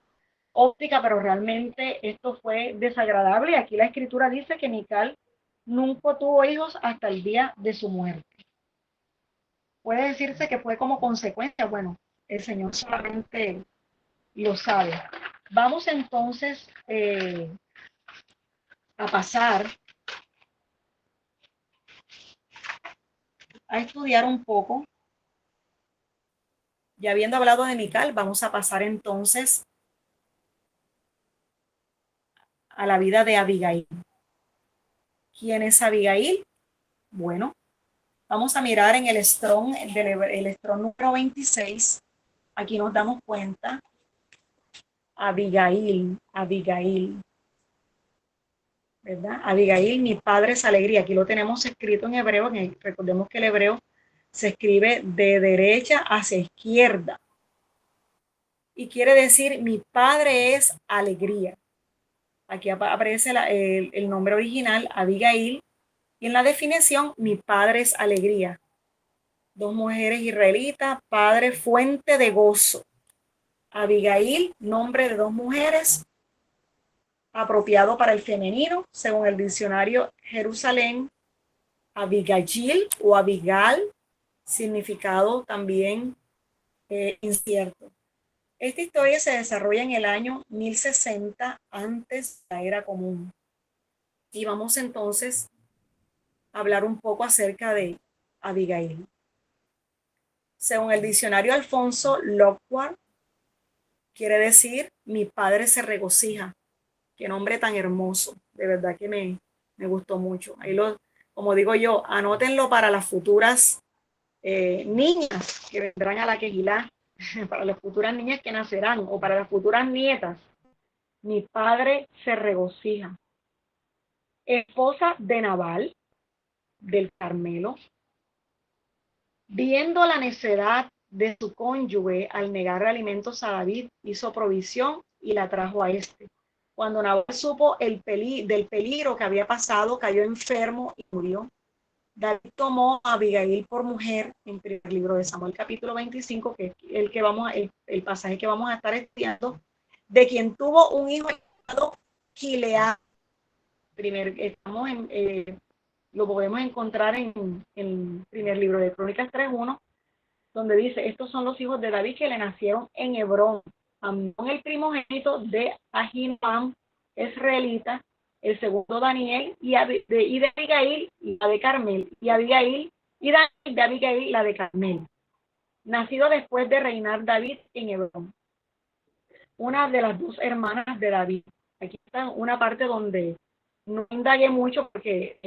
óptica, pero realmente esto fue desagradable. Y aquí la escritura dice que Mical nunca tuvo hijos hasta el día de su muerte. Puede decirse que fue como consecuencia. Bueno, el Señor solamente lo sabe. Vamos entonces a pasar a estudiar un poco. Ya habiendo hablado de Mical, vamos a pasar entonces a la vida de Abigail. ¿Quién es Abigail? Bueno, vamos a mirar en el Strong, el Strong número 26. Aquí nos damos cuenta. Abigail, ¿verdad? Abigail, mi padre es alegría. Aquí lo tenemos escrito en hebreo. Recordemos que el hebreo se escribe de derecha hacia izquierda. Y quiere decir, mi padre es alegría. Aquí aparece el nombre original, Abigail. Y en la definición, mi padre es alegría. Dos mujeres israelitas, padre, fuente de gozo. Abigail, nombre de dos mujeres, apropiado para el femenino, según el diccionario Jerusalén. Abigail o Abigal, significado también incierto. Esta historia se desarrolla en el año 1060 antes de la era común. Y vamos entonces a hablar un poco acerca de Abigail. Según el diccionario Alfonso Lockhart, quiere decir mi padre se regocija. Qué nombre tan hermoso. De verdad que me gustó mucho. Ahí como digo yo, anótenlo para las futuras niñas que vendrán a la Quejilá, para las futuras niñas que nacerán o para las futuras nietas. Mi padre se regocija. Esposa de Nabal, del Carmelo, viendo la necedad de su cónyuge al negarle alimentos a David, hizo provisión y la trajo a este. Cuando Nabal supo del peligro que había pasado, cayó enfermo y murió. David tomó a Abigail por mujer, en el libro de Samuel capítulo 25, que es el pasaje que vamos a estar estudiando, de quien tuvo un hijo llamado Gilead. Lo podemos encontrar en el primer libro de Crónicas 3:1, donde dice, estos son los hijos de David que le nacieron en Hebrón. Amnón, el primogénito de Ahinoam, israelita, el segundo Daniel, y de Abigail, la de Carmel, y Abigail, y Daniel de Abigail, la de Carmel, nacido después de reinar David en Hebrón. Una de las dos hermanas de David. Aquí está una parte donde no indagué mucho porque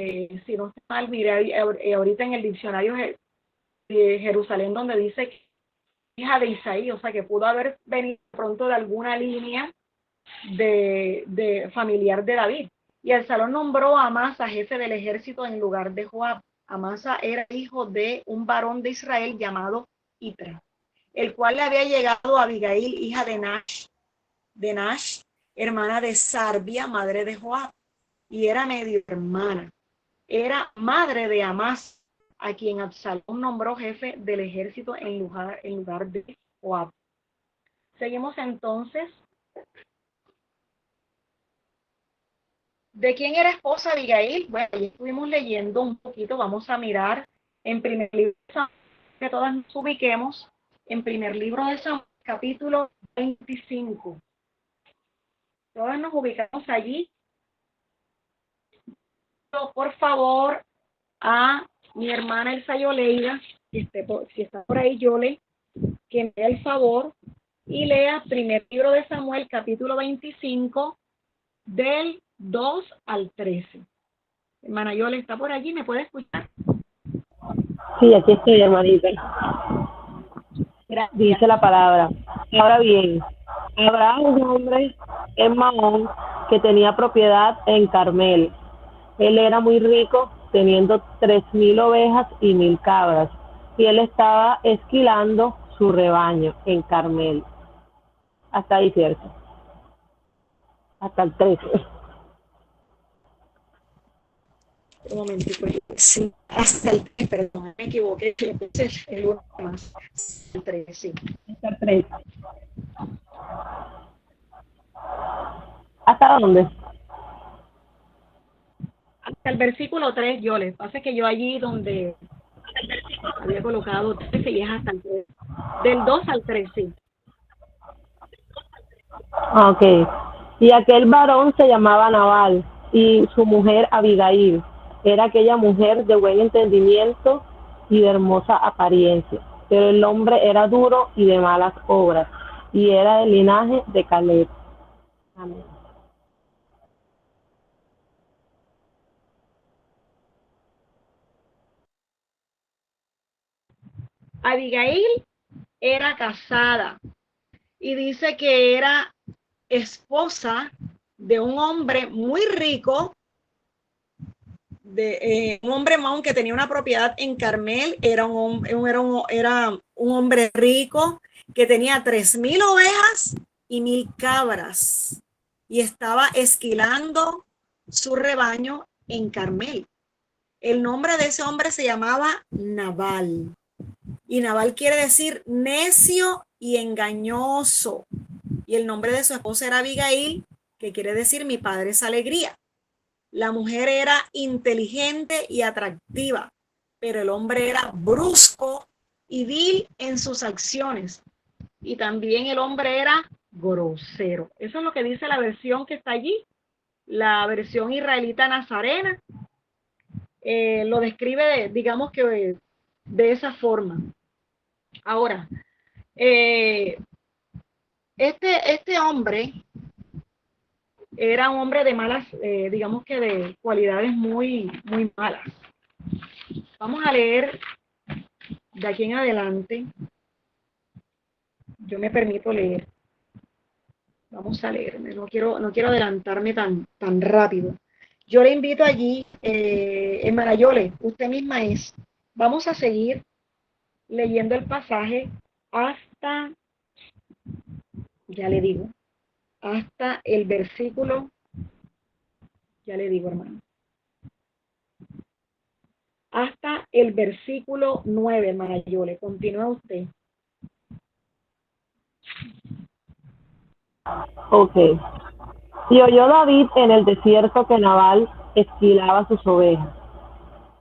si no está mal, miré ahorita en el diccionario de Jerusalén donde dice que hija de Isaí, o sea que pudo haber venido pronto de alguna línea de familiar de David. Y Absalón nombró a Amasa jefe del ejército en lugar de Joab. Amasa era hijo de un varón de Israel llamado Itra, el cual le había llegado a Abigail, hija de Nash, hermana de Sarbia, madre de Joab, y era medio hermana. Era madre de Amasa, a quien Absalón nombró jefe del ejército en lugar de Joab. Seguimos entonces. ¿De quién era esposa Abigail? Bueno, ya estuvimos leyendo un poquito. Vamos a mirar en primer libro de Samuel, que todas nos ubiquemos en primer libro de Samuel, capítulo 25. Todas nos ubicamos allí. Por favor, a mi hermana Elsa Yoleida, si está por ahí, Yole, que me dé el favor y lea primer libro de Samuel, capítulo 25, del 2 al 13. Hermana Yole, ¿está por allí? ¿Me puede escuchar? Sí, aquí estoy, hermanita. Gracias. Dice la palabra. Ahora bien, habrá un hombre en Mahón que tenía propiedad en Carmel. Él era muy rico, teniendo 3,000 ovejas y 1,000 cabras, y él estaba esquilando su rebaño en Carmel. Hasta ahí, ¿cierto? Hasta el 13. Un momentico. Sí, hasta el 3, perdón, me equivoqué. El 1 más. El 3, sí. Hasta el 13. ¿Hasta dónde? Hasta el versículo 3, yo les pasa que yo allí donde había colocado 13 y es hasta el 3. Del 2 al 3, sí. Ok. Y aquel varón se llamaba Nabal, y su mujer Abigail. Era aquella mujer de buen entendimiento y de hermosa apariencia. Pero el hombre era duro y de malas obras, y era del linaje de Caleb. Amén. Abigail era casada y dice que era esposa de un hombre muy rico, de un hombre Mahón que tenía una propiedad en Carmel. Era un hombre rico que tenía 3,000 ovejas y 1,000 cabras y estaba esquilando su rebaño en Carmel. El nombre de ese hombre se llamaba Nabal, y Nabal quiere decir necio y engañoso, y el nombre de su esposa era Abigail, que quiere decir mi padre es alegría. La mujer era inteligente y atractiva, pero el hombre era brusco y vil en sus acciones, y también el hombre era grosero. Eso es lo que dice la versión que está allí, la versión israelita nazarena. Lo describe, digamos que de esa forma. Ahora, este hombre era un hombre de malas, digamos que de cualidades muy, muy malas. Vamos a leer de aquí en adelante. Yo me permito leer. Vamos a leer. No quiero adelantarme tan rápido. Yo le invito allí, hermana Yole, usted misma es. Vamos a seguir leyendo el pasaje hasta, ya le digo, hasta el versículo, ya le digo, hermano, hasta el versículo 9, hermana Yole. Continúa usted. Ok. Y oyó David en el desierto que Nabal esquilaba sus ovejas.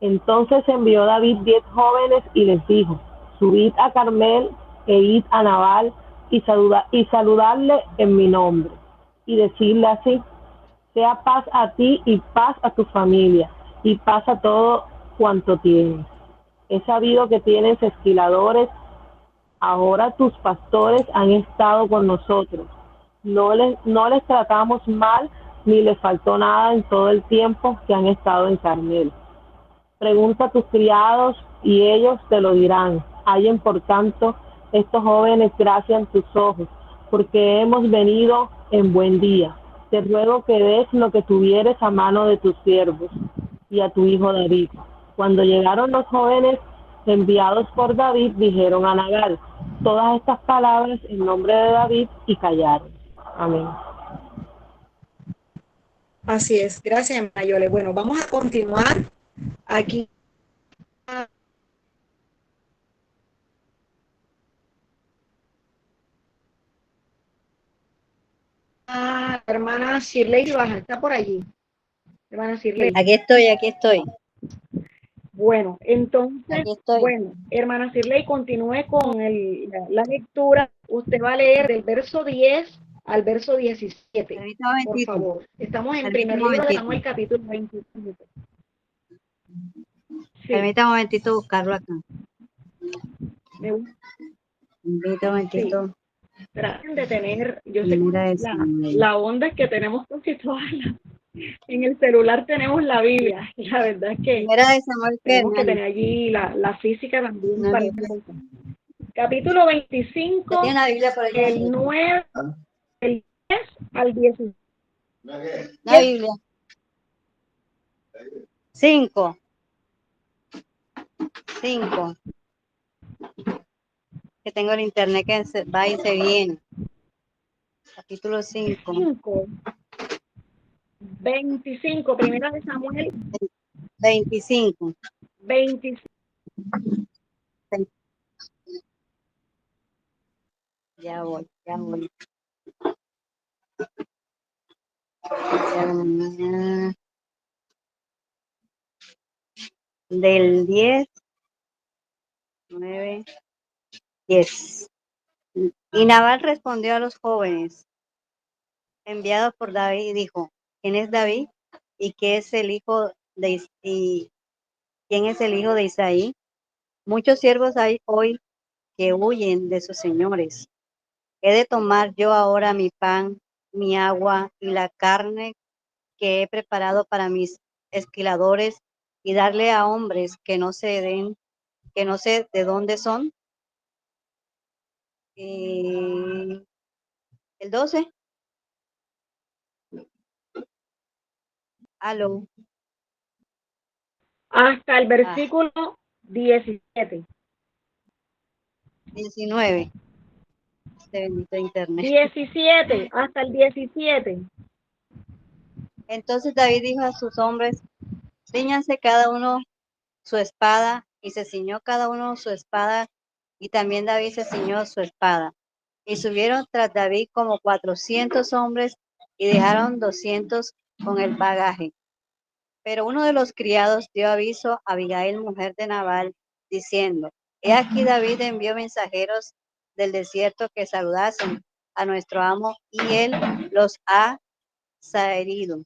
Entonces envió David 10 jóvenes y les dijo: subid a Carmel e id a Nabal y saludarle en mi nombre, y decirle así: sea paz a ti y paz a tu familia, y paz a todo cuanto tienes. He sabido que tienes esquiladores. Ahora tus pastores han estado con nosotros. No les tratamos mal, ni les faltó nada en todo el tiempo que han estado en Carmel. Pregunta a tus criados y ellos te lo dirán. Hallen por tanto estos jóvenes gracia en tus ojos, porque hemos venido en buen día. Te ruego que des lo que tuvieres a mano de tus siervos y a tu hijo David. Cuando llegaron los jóvenes enviados por David, dijeron a Nabal todas estas palabras en nombre de David y callaron. Amén. Así es. Gracias, Mayole. Bueno, vamos a continuar aquí. Hermana Shirley Baja, está por allí. Hermana Shirley. Aquí estoy. Bueno, entonces, Aquí estoy. bueno, hermana Shirley, continúe con la lectura. Usted va a leer del verso 10 al verso 17, Permítame un por momentito. favor. Estamos en Permítame primer un libro de momentito. Samuel, capítulo 25. Sí, Permítame un momentito buscarlo acá. me gusta. Permítame un Sí. momentito. Traten de tener, yo sé Primera de que Samuel. la onda es que tenemos casi todas En el celular tenemos la Biblia. La verdad es que Primera de Samuel, ¿qué, tenemos que hermana? tener allí la física también Una para Biblia. las cosas. Capítulo ¿Usted tiene 25, una Biblia por allá? el 9, el 10 al 16. Una Biblia. 5. 5. Que tengo el internet que va y se viene. Capítulo 5. 25, primera de Samuel 25. 25. Ya voy, ya voy. Ya, del 10, 9, 10. Y Nabal respondió a los jóvenes enviados por David y dijo, ¿quién es David? ¿Y qué es el hijo de y quién es el hijo de Isaí? Muchos siervos hay hoy que huyen de sus señores. ¿He de tomar yo ahora mi pan, mi agua y la carne que he preparado para mis esquiladores y darle a hombres que no sé de dónde son? El 12. Aló. Hasta el Ah, versículo 17. 19. Este bendito internet. 17, hasta el 17. Entonces David dijo a sus hombres, cíñanse cada uno su espada, y se ciñó cada uno su espada, y también David se ciñó su espada. Y subieron tras David como 400 hombres, y dejaron 200 con el bagaje. Pero uno de los criados dio aviso a Abigail, mujer de Nabal, diciendo, he aquí David envió mensajeros del desierto que saludasen a nuestro amo, y él los ha herido.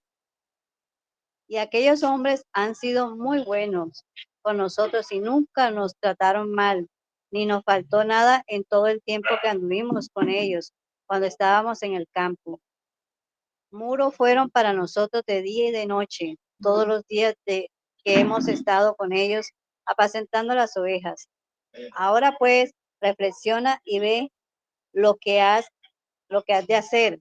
Y aquellos hombres han sido muy buenos con nosotros y nunca nos trataron mal, ni nos faltó nada en todo el tiempo que anduvimos con ellos cuando estábamos en el campo. Muro fueron para nosotros de día y de noche, todos los días que hemos estado con ellos apacentando las ovejas. Ahora pues, reflexiona y ve lo que has de hacer,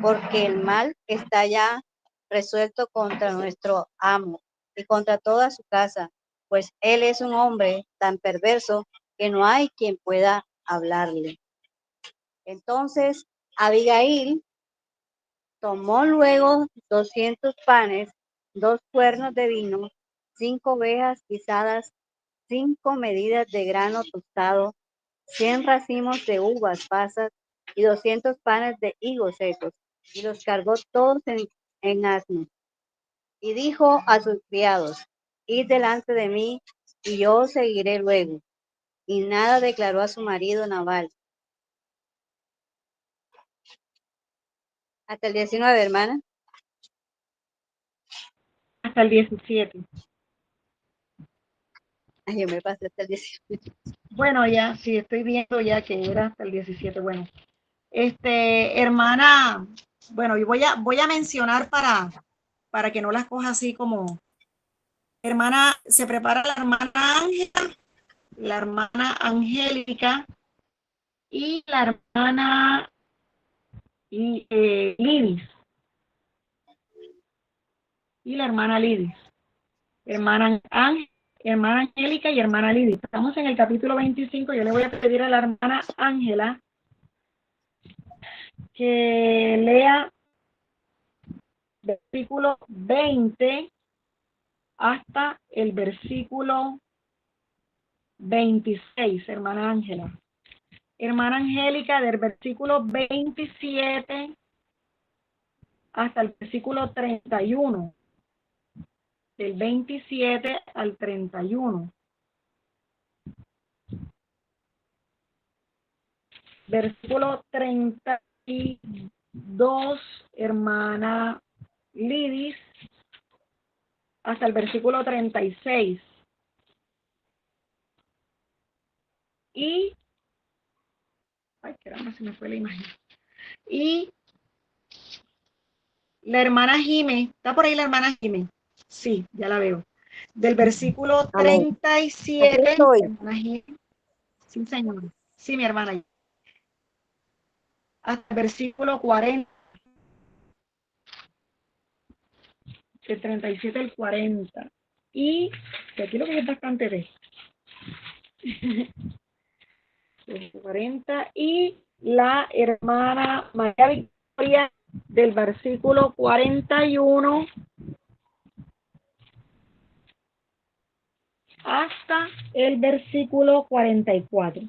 porque el mal está ya resuelto contra nuestro amo y contra toda su casa, pues él es un hombre tan perverso que no hay quien pueda hablarle. Entonces Abigail tomó luego 200 panes, 2 cuernos de vino, 5 ovejas guisadas, 5 medidas de grano tostado, 100 racimos de uvas pasas y 200 panes de higos secos, y los cargó todos en asnos. Y dijo a sus criados, id delante de mí, y yo os seguiré luego. Y nada declaró a su marido Nabal. Hasta el 19, hermana. Hasta el 17. Ay, yo me pasé hasta el 19. Bueno, ya, sí, estoy viendo ya que era hasta el 17. Bueno, hermana, bueno, y voy a mencionar para que no las coja así como, hermana, se prepara la hermana Ángela, la hermana Angélica y la hermana Lidis, y la hermana Lidis, hermana Ángel, hermana Angélica y hermana Lidis. Estamos en el capítulo 25, yo le voy a pedir a la hermana Ángela que lea versículo 20 hasta el versículo 26, hermana Ángela. Hermana Angélica, del versículo 27 hasta el versículo 31. Del 27 al 31. Versículo 32, hermana Lidis, hasta el versículo 36. Y, ay, caramba, se me fue la imagen. Y La hermana Jime, ¿está por ahí la hermana Jime? Sí, ya la veo. Del versículo Amén. 37, Aquí estoy. hermana Jime. Sí, señor. Sí, mi hermana. Hasta el versículo 40, del 37 al 40. Y que aquí lo que es bastante de 40. Y la hermana María Victoria del versículo 41 hasta el versículo 44.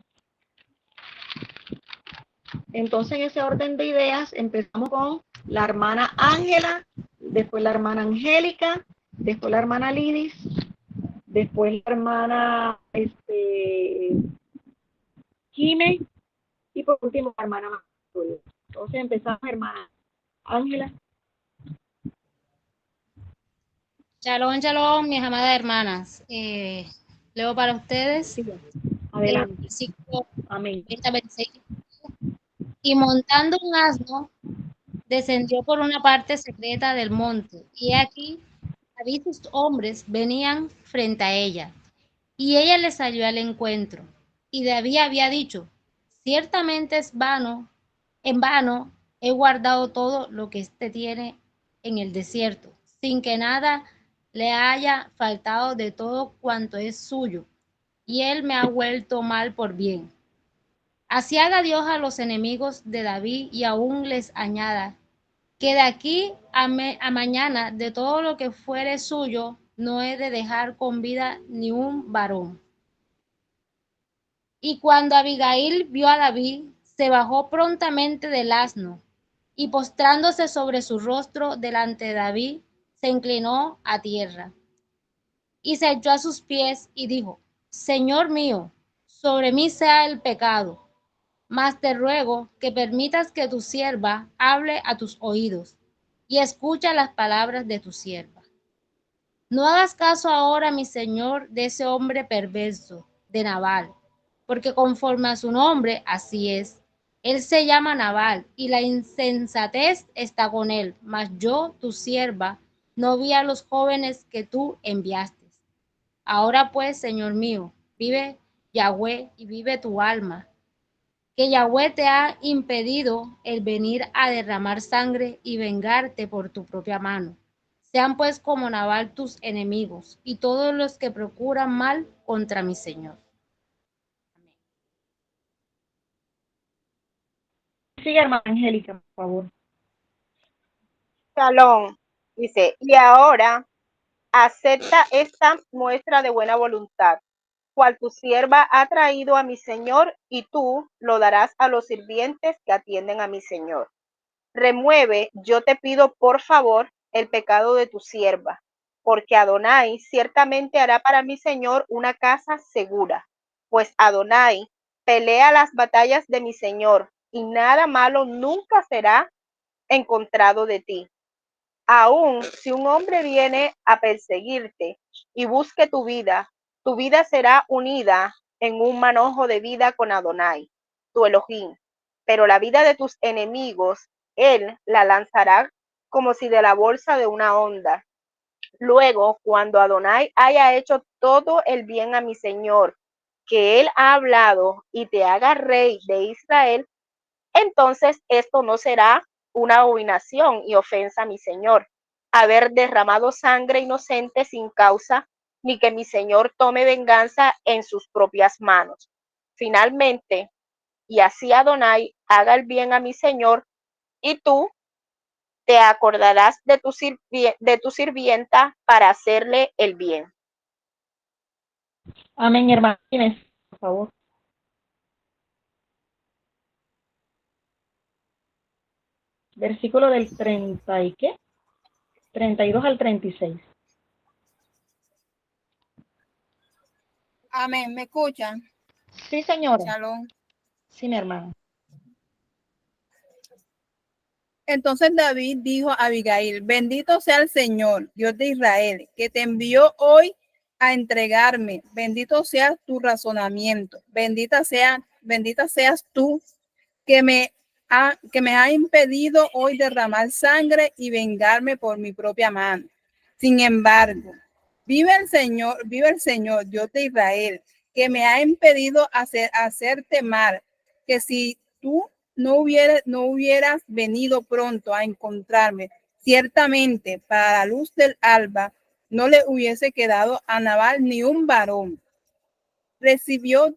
Entonces, en ese orden de ideas, empezamos con la hermana Ángela, después la hermana Angélica, después la hermana Lidis, después la hermana Jime y por último la hermana Victoria. Entonces empezamos, hermana Ángela. Shalom, shalom, mis amadas hermanas. Leo para ustedes Sí, el adelante. versículo Amén. 26. Y montando un asno, descendió por una parte secreta del monte, y aquí David y sus hombres venían frente a ella, y ella les salió al encuentro. Y David había dicho: ciertamente es vano, en vano he guardado todo lo que éste tiene en el desierto, sin que nada le haya faltado de todo cuanto es suyo, y él me ha vuelto mal por bien. Así haga Dios a los enemigos de David y aún les añada, que de aquí a mañana de todo lo que fuere suyo no he de dejar con vida ni un varón. Y cuando Abigail vio a David, se bajó prontamente del asno y postrándose sobre su rostro delante de David, se inclinó a tierra y se echó a sus pies y dijo: Señor mío, sobre mí sea el pecado, mas te ruego que permitas que tu sierva hable a tus oídos y escucha las palabras de tu sierva. No hagas caso ahora, mi señor, de ese hombre perverso, de Nabal, porque conforme a su nombre, así es. Él se llama Nabal, y la insensatez está con él, mas yo, tu sierva, no vi a los jóvenes que tú enviaste. Ahora pues, Señor mío, vive Yahweh y vive tu alma, que Yahweh te ha impedido el venir a derramar sangre y vengarte por tu propia mano. Sean pues como Nabal tus enemigos y todos los que procuran mal contra mi Señor. Sigue, hermana Angélica, por favor. Shalom. Dice, y ahora acepta esta muestra de buena voluntad, cual tu sierva ha traído a mi señor, y tú lo darás a los sirvientes que atienden a mi señor. Remueve, yo te pido por favor, el pecado de tu sierva, porque Adonai ciertamente hará para mi señor una casa segura, pues Adonai pelea las batallas de mi señor, y nada malo nunca será encontrado de ti. Aun si un hombre viene a perseguirte y busque tu vida será unida en un manojo de vida con Adonai, tu Elohim. Pero la vida de tus enemigos, él la lanzará como si de la bolsa de una onda. Luego, cuando Adonai haya hecho todo el bien a mi Señor, que él ha hablado, y te haga rey de Israel, entonces esto no será una abominación y ofensa a mi Señor, haber derramado sangre inocente sin causa, ni que mi Señor tome venganza en sus propias manos. Finalmente, y así Adonai haga el bien a mi Señor, y tú te acordarás de tu sirvienta para hacerle el bien. Amén, hermana Inés, por favor. Versículo del 30 y qué? 32 al 36. Amén. ¿Me escuchan? Sí, señora. Shalom. Sí, mi hermana. Entonces David dijo a Abigail: bendito sea el Señor, Dios de Israel, que te envió hoy a entregarme. Bendito sea tu razonamiento. Bendita seas tú que me que me ha impedido hoy derramar sangre y vengarme por mi propia mano. Sin embargo, vive el Señor, Dios de Israel, que me ha impedido hacerte mal, que si tú no hubieras venido pronto a encontrarme, ciertamente para la luz del alba no le hubiese quedado a Nabal ni un varón. Recibió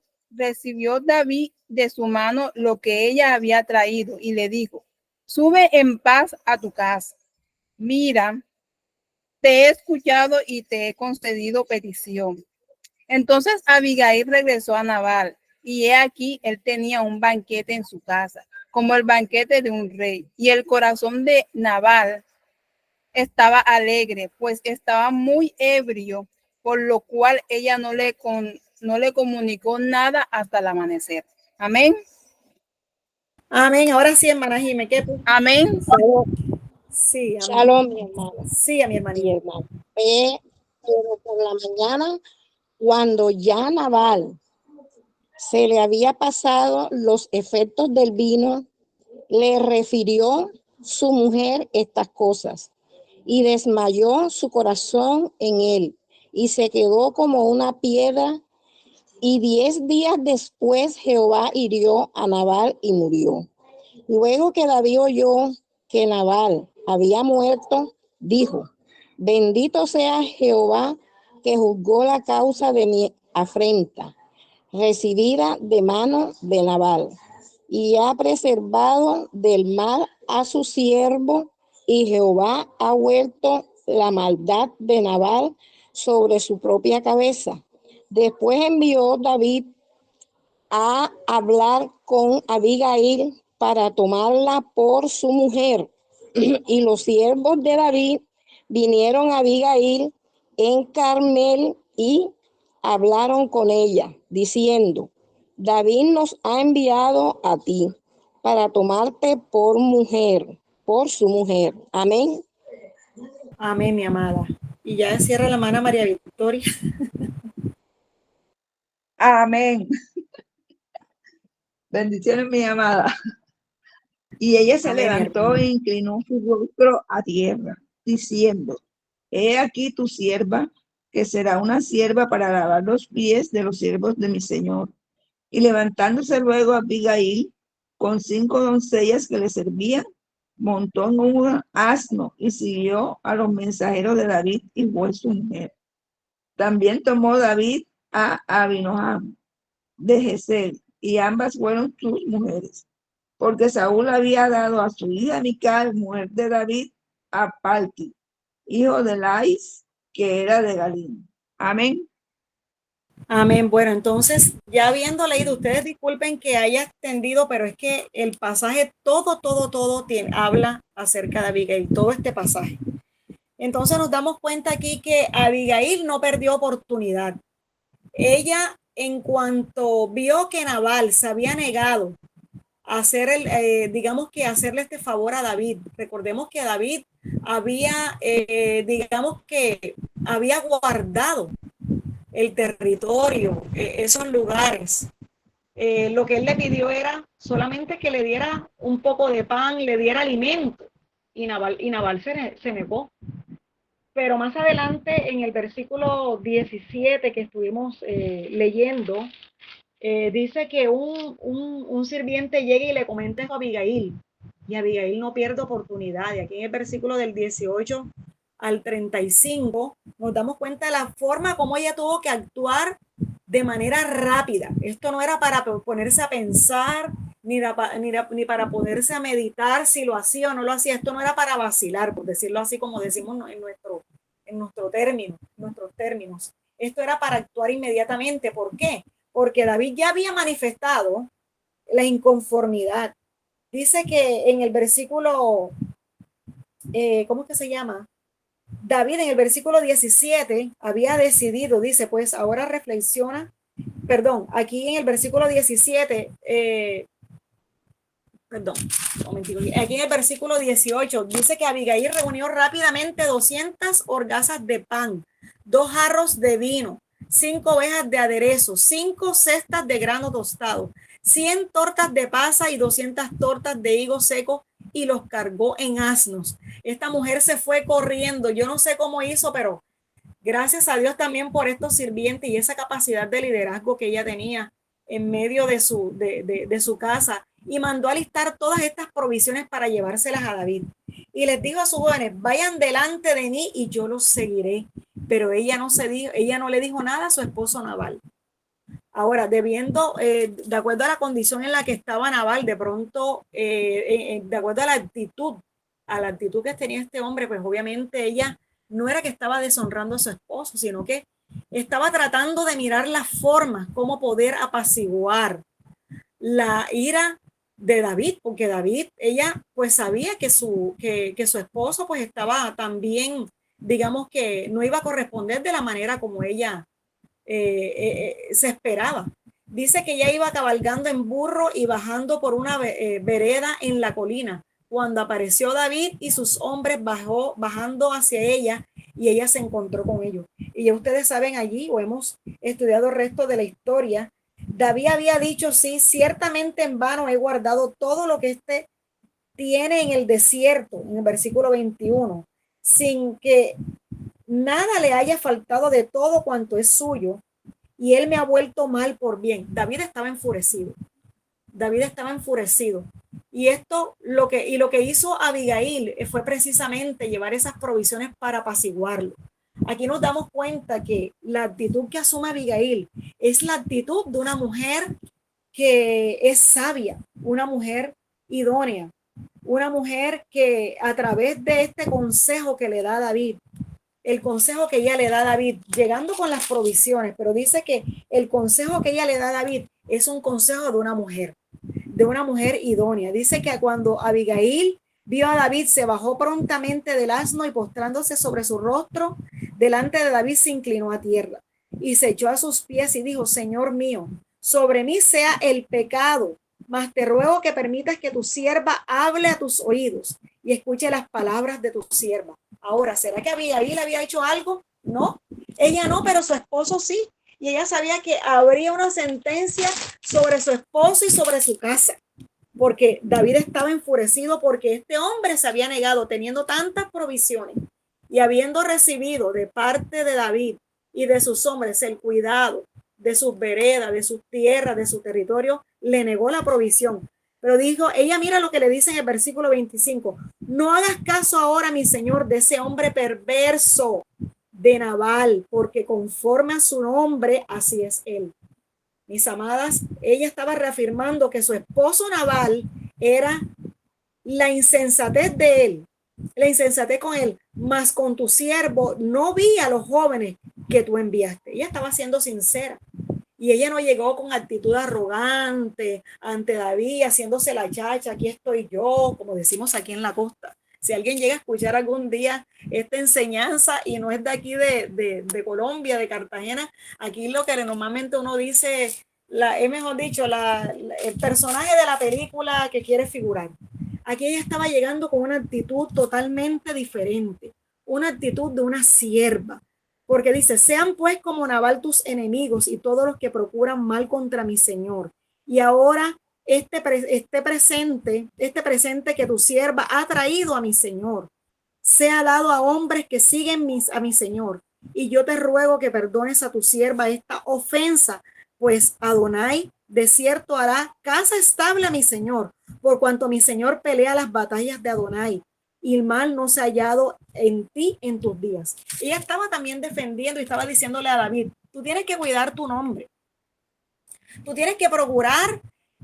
David de su mano lo que ella había traído y le dijo: sube en paz a tu casa. Mira, te he escuchado y te he concedido petición. Entonces Abigail regresó a Nabal, y he aquí él tenía un banquete en su casa, como el banquete de un rey, y el corazón de Nabal estaba alegre, pues estaba muy ebrio, por lo cual ella no le comunicó nada hasta el amanecer. Amén. Amén. Ahora sí, hermana Jimé, ¿qué? Amén. Sí, amén. Shalom, mi hermana Sí, a mi y hermanita. hermano. Pero por la mañana, cuando ya Nabal se le había pasado los efectos del vino, le refirió su mujer estas cosas y desmayó su corazón en él y se quedó como una piedra. Y 10 días después Jehová hirió a Nabal y murió. Luego que David oyó que Nabal había muerto, dijo: bendito sea Jehová, que juzgó la causa de mi afrenta, recibida de mano de Nabal, y ha preservado del mal a su siervo, y Jehová ha vuelto la maldad de Nabal sobre su propia cabeza. Después envió David a hablar con Abigail para tomarla por su mujer. Y los siervos de David vinieron a Abigail en Carmel y hablaron con ella, diciendo: David nos ha enviado a ti para tomarte por mujer, por su mujer. Amén. Amén, mi amada. Y ya cierra la hermana María Victoria. Amén. Bendiciones, mi amada. Y ella se Amén, mi levantó hermana. e inclinó su rostro a tierra, diciendo: he aquí tu sierva, que será una sierva para lavar los pies de los siervos de mi señor. Y levantándose luego Abigail, con 5 doncellas que le servían, montó en un asno y siguió a los mensajeros de David y fue su mujer. También tomó David a Abinoam de Gesed, y ambas fueron sus mujeres, porque Saúl había dado a su hija Mical, mujer de David, a Palti, hijo de Lais, que era de Galín. Amén. Amén. Bueno, entonces, ya habiendo leído, ustedes disculpen que haya extendido, pero es que el pasaje, todo habla acerca de Abigail, todo este pasaje. Entonces nos damos cuenta aquí que Abigail no perdió oportunidad. Ella, en cuanto vio que Nabal se había negado a hacer digamos que hacerle este favor a David, recordemos que David había, digamos que había guardado el territorio, esos lugares. Lo que él le pidió era solamente que le diera un poco de pan, le diera alimento, y Nabal se negó. Pero más adelante, en el versículo 17 que estuvimos leyendo, dice que un sirviente llega y le comenta a Abigail, y Abigail no pierde oportunidad. Y aquí en el versículo del 18 al 35 nos damos cuenta de la forma como ella tuvo que actuar de manera rápida. Esto no era para ponerse a pensar, ni para ponerse a meditar si lo hacía o no lo hacía. Esto no era para vacilar, por decirlo así, como decimos en nuestros términos. Esto era para actuar inmediatamente. ¿Por qué? Porque David ya había manifestado la inconformidad. Dice que en el versículo, ¿cómo es que se llama? David en el versículo 17 había decidido, dice, pues ahora reflexiona, perdón, aquí en el versículo 17, perdón, un momentico, aquí en el versículo 18 dice que Abigail reunió rápidamente 200 horgazas de pan, 2 jarros de vino, 5 ovejas de aderezo, 5 cestas de grano tostado, 100 tortas de pasa y 200 tortas de higo seco y los cargó en asnos. Esta mujer se fue corriendo. Yo no sé cómo hizo, pero gracias a Dios también por estos sirvientes y esa capacidad de liderazgo que ella tenía en medio de su casa, y mandó a alistar todas estas provisiones para llevárselas a David. Y les dijo a sus jóvenes, vayan delante de mí y yo los seguiré. Pero ella no le dijo nada a su esposo Nabal. Ahora, de acuerdo a la condición en la que estaba Nabal, de pronto, de acuerdo a la actitud que tenía este hombre, pues obviamente ella no era que estaba deshonrando a su esposo, sino que estaba tratando de mirar las formas, cómo poder apaciguar la ira de David, porque David, ella pues sabía que su esposo pues estaba también, digamos que no iba a corresponder de la manera como ella se esperaba. Dice que ella iba cabalgando en burro y bajando por una vereda en la colina, cuando apareció David y sus hombres bajando hacia ella, y ella se encontró con ellos. Y ya ustedes saben allí, o hemos estudiado el resto de la historia, David había dicho, sí, ciertamente en vano he guardado todo lo que éste tiene en el desierto, en el versículo 21, sin que nada le haya faltado de todo cuanto es suyo, y él me ha vuelto mal por bien. David estaba enfurecido. Y lo que hizo Abigail fue precisamente llevar esas provisiones para apaciguarlo. Aquí nos damos cuenta que la actitud que asume Abigail es la actitud de una mujer que es sabia, una mujer idónea, una mujer que a través de este consejo que le da David, el consejo que ella le da a David, llegando con las provisiones, pero dice que el consejo que ella le da a David es un consejo de una mujer idónea. Dice que cuando Abigail vio a David, se bajó prontamente del asno y postrándose sobre su rostro, delante de David se inclinó a tierra y se echó a sus pies y dijo, Señor mío, sobre mí sea el pecado, mas te ruego que permitas que tu sierva hable a tus oídos y escuche las palabras de tu sierva. Ahora, ¿será que Abigail había hecho algo? No, ella no, pero su esposo sí. Y ella sabía que habría una sentencia sobre su esposo y sobre su casa, porque David estaba enfurecido porque este hombre se había negado, teniendo tantas provisiones y habiendo recibido de parte de David y de sus hombres el cuidado de sus veredas, de sus tierras, de su territorio, le negó la provisión. Pero dijo, ella mira lo que le dice en el versículo 25, no hagas caso ahora, mi señor, de ese hombre perverso de Nabal, porque conforme a su nombre, así es él. Mis amadas, ella estaba reafirmando que su esposo Nabal era la insensatez de él, la insensatez con él, mas con tu siervo no vi a los jóvenes que tú enviaste. Ella estaba siendo sincera. Y ella no llegó con actitud arrogante ante David, haciéndose la chacha, aquí estoy yo, como decimos aquí en la costa. Si alguien llega a escuchar algún día esta enseñanza y no es de aquí de Colombia, de Cartagena, aquí lo que normalmente uno dice, es mejor dicho, el personaje de la película que quiere figurar. Aquí ella estaba llegando con una actitud totalmente diferente, una actitud de una sierva. Porque dice, sean pues como Nabal tus enemigos y todos los que procuran mal contra mi Señor. Y ahora este presente que tu sierva ha traído a mi Señor, sea dado a hombres que siguen a mi Señor. Y yo te ruego que perdones a tu sierva esta ofensa, pues Adonai de cierto hará casa estable a mi Señor, por cuanto mi Señor pelea las batallas de Adonai. Y el mal no se ha hallado en ti en tus días. Ella estaba también defendiendo y estaba diciéndole a David, tú tienes que cuidar tu nombre. Tú tienes que procurar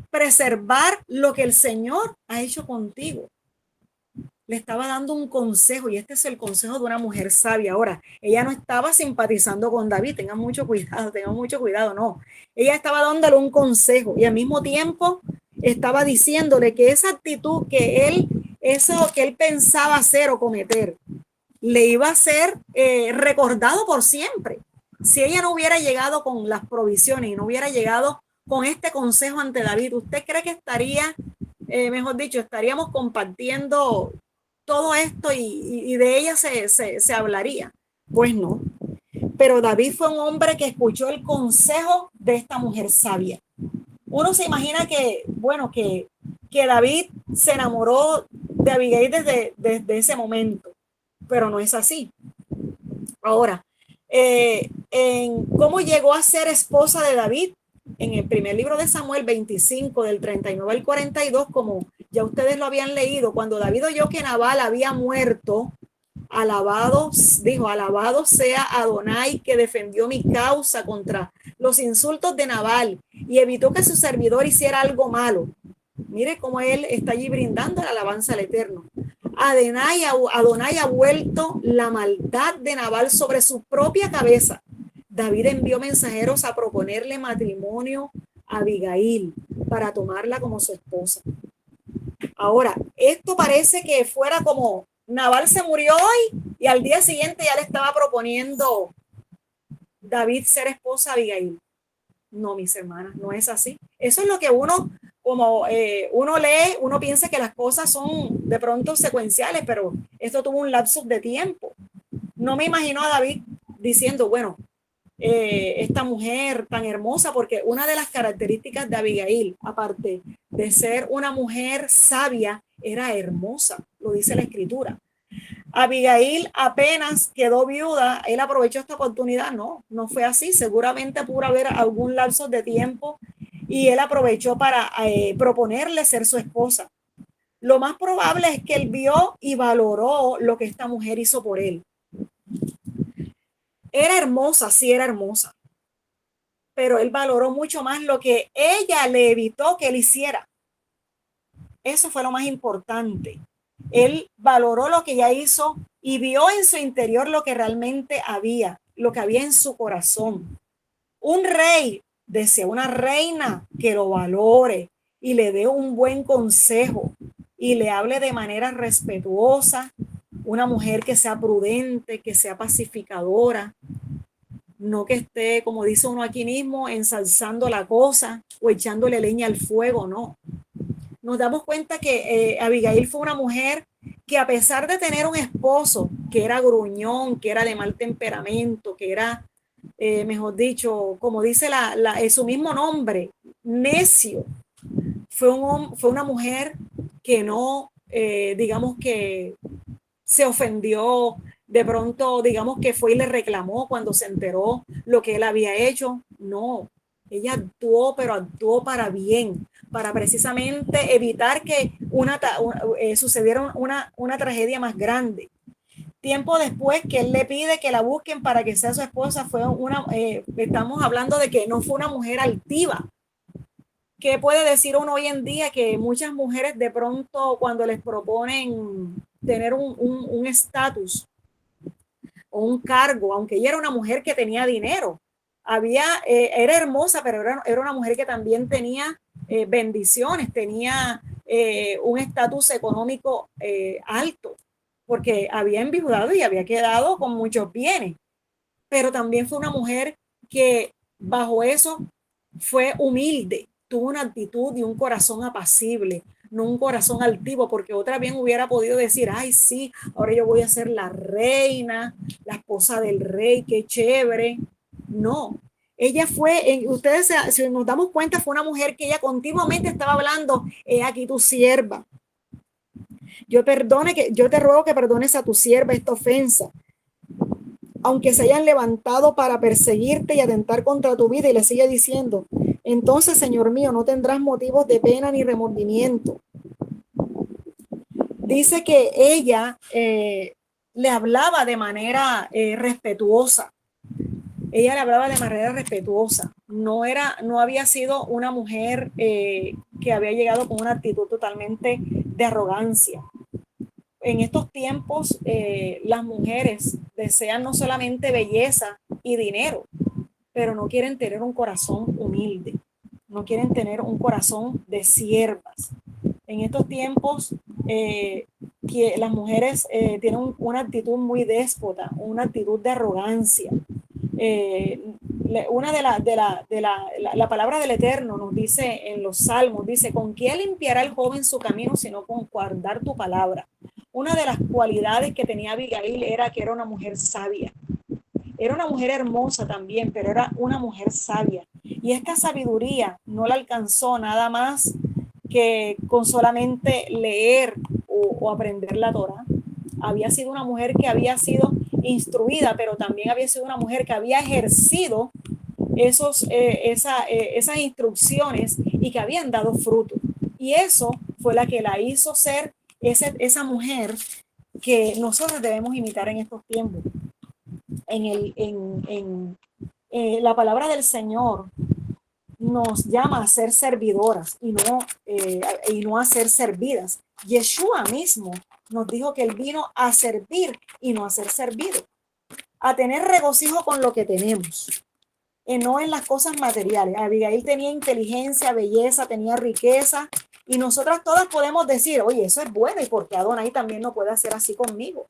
preservar lo que el Señor ha hecho contigo. Le estaba dando un consejo y este es el consejo de una mujer sabia. Ahora, ella no estaba simpatizando con David, tengan mucho cuidado, no. Ella estaba dándole un consejo y al mismo tiempo estaba diciéndole que esa actitud eso que él pensaba hacer o cometer, le iba a ser recordado por siempre. Si ella no hubiera llegado con las provisiones y no hubiera llegado con este consejo ante David, ¿usted cree que estaríamos compartiendo todo esto y de ella se hablaría? Pues no. Pero David fue un hombre que escuchó el consejo de esta mujer sabia. Uno se imagina que, bueno, que David se enamoró de Abigail desde ese momento, pero no es así. Ahora, en cómo llegó a ser esposa de David, en el primer libro de Samuel 25, del 39 al 42, como ya ustedes lo habían leído, cuando David oyó que Nabal había muerto, alabado sea Adonai que defendió mi causa contra los insultos de Nabal y evitó que su servidor hiciera algo malo. Mire cómo él está allí brindando la alabanza al Eterno. Adonai ha vuelto la maldad de Nabal sobre su propia cabeza. David envió mensajeros a proponerle matrimonio a Abigail para tomarla como su esposa. Ahora, esto parece que fuera como Nabal se murió hoy y al día siguiente ya le estaba proponiendo David ser esposa a Abigail. No, mis hermanas, no es así. Eso es lo que uno, como uno lee, uno piensa que las cosas son de pronto secuenciales, pero esto tuvo un lapso de tiempo. No me imagino a David diciendo, bueno, esta mujer tan hermosa, porque una de las características de Abigail, aparte de ser una mujer sabia, era hermosa, lo dice la escritura. Abigail apenas quedó viuda, él aprovechó esta oportunidad, no fue así, seguramente pudo haber algún lapso de tiempo y él aprovechó para proponerle ser su esposa. Lo más probable es que él vio y valoró lo que esta mujer hizo por él. Era hermosa, sí era hermosa, pero él valoró mucho más lo que ella le evitó que él hiciera. Eso fue lo más importante. Él valoró lo que ella hizo y vio en su interior lo que realmente había, lo que había en su corazón. Un rey desea una reina que lo valore y le dé un buen consejo y le hable de manera respetuosa, una mujer que sea prudente, que sea pacificadora, no que esté, como dice uno aquí mismo, ensalzando la cosa o echándole leña al fuego, no. Nos damos cuenta que Abigail fue una mujer que a pesar de tener un esposo que era gruñón, que era de mal temperamento, que era, mejor dicho, como dice su mismo nombre, necio, fue una mujer que no, digamos que se ofendió, de pronto, digamos que fue y le reclamó cuando se enteró lo que él había hecho. No, ella actuó, pero actuó para bien, para precisamente evitar que sucediera una tragedia más grande. Tiempo después que él le pide que la busquen para que sea su esposa, estamos hablando de que no fue una mujer altiva. ¿Qué puede decir uno hoy en día? Que muchas mujeres de pronto cuando les proponen tener un estatus o un cargo, aunque ella era una mujer que tenía dinero, era hermosa, pero era una mujer que también tenía bendiciones, tenía un estatus económico alto, porque había enviudado y había quedado con muchos bienes, pero también fue una mujer que bajo eso fue humilde, tuvo una actitud y un corazón apacible, no un corazón altivo, porque otra bien hubiera podido decir, ay, sí, ahora yo voy a ser la reina, la esposa del rey, qué chévere. No, ella fue, ustedes si nos damos cuenta, fue una mujer que ella continuamente estaba hablando, aquí tu sierva. Yo te ruego que perdones a tu sierva esta ofensa, aunque se hayan levantado para perseguirte y atentar contra tu vida. Y le sigue diciendo, entonces, Señor mío, no tendrás motivos de pena ni remordimiento. Dice que ella le hablaba de manera respetuosa. Ella le hablaba de manera respetuosa. No había sido una mujer que había llegado con una actitud totalmente de arrogancia. En estos tiempos, las mujeres desean no solamente belleza y dinero, pero no quieren tener un corazón humilde, no quieren tener un corazón de siervas. En estos tiempos, que las mujeres tienen una actitud muy déspota, una actitud de arrogancia. Una la palabra del Eterno nos dice en los Salmos, dice, ¿con quién limpiará el joven su camino sino con guardar tu palabra? Una de las cualidades que tenía Abigail era que era una mujer sabia. Era una mujer hermosa también, pero era una mujer sabia. Y Y esta sabiduría no la alcanzó nada más que con solamente leer o aprender la Torá. Había sido una mujer que había sido instruida, pero también había sido una mujer que había ejercido esas instrucciones y que habían dado fruto. Y eso fue la que la hizo ser esa mujer que nosotros debemos imitar en estos tiempos. La palabra del Señor nos llama a ser servidoras y no a ser servidas. Yeshua mismo nos dijo que Él vino a servir y no a ser servido, a tener regocijo con lo que tenemos, no en las cosas materiales. Abigail tenía inteligencia, belleza, tenía riqueza, y nosotras todas podemos decir, oye, eso es bueno, y porque Adonai también no puede hacer así conmigo.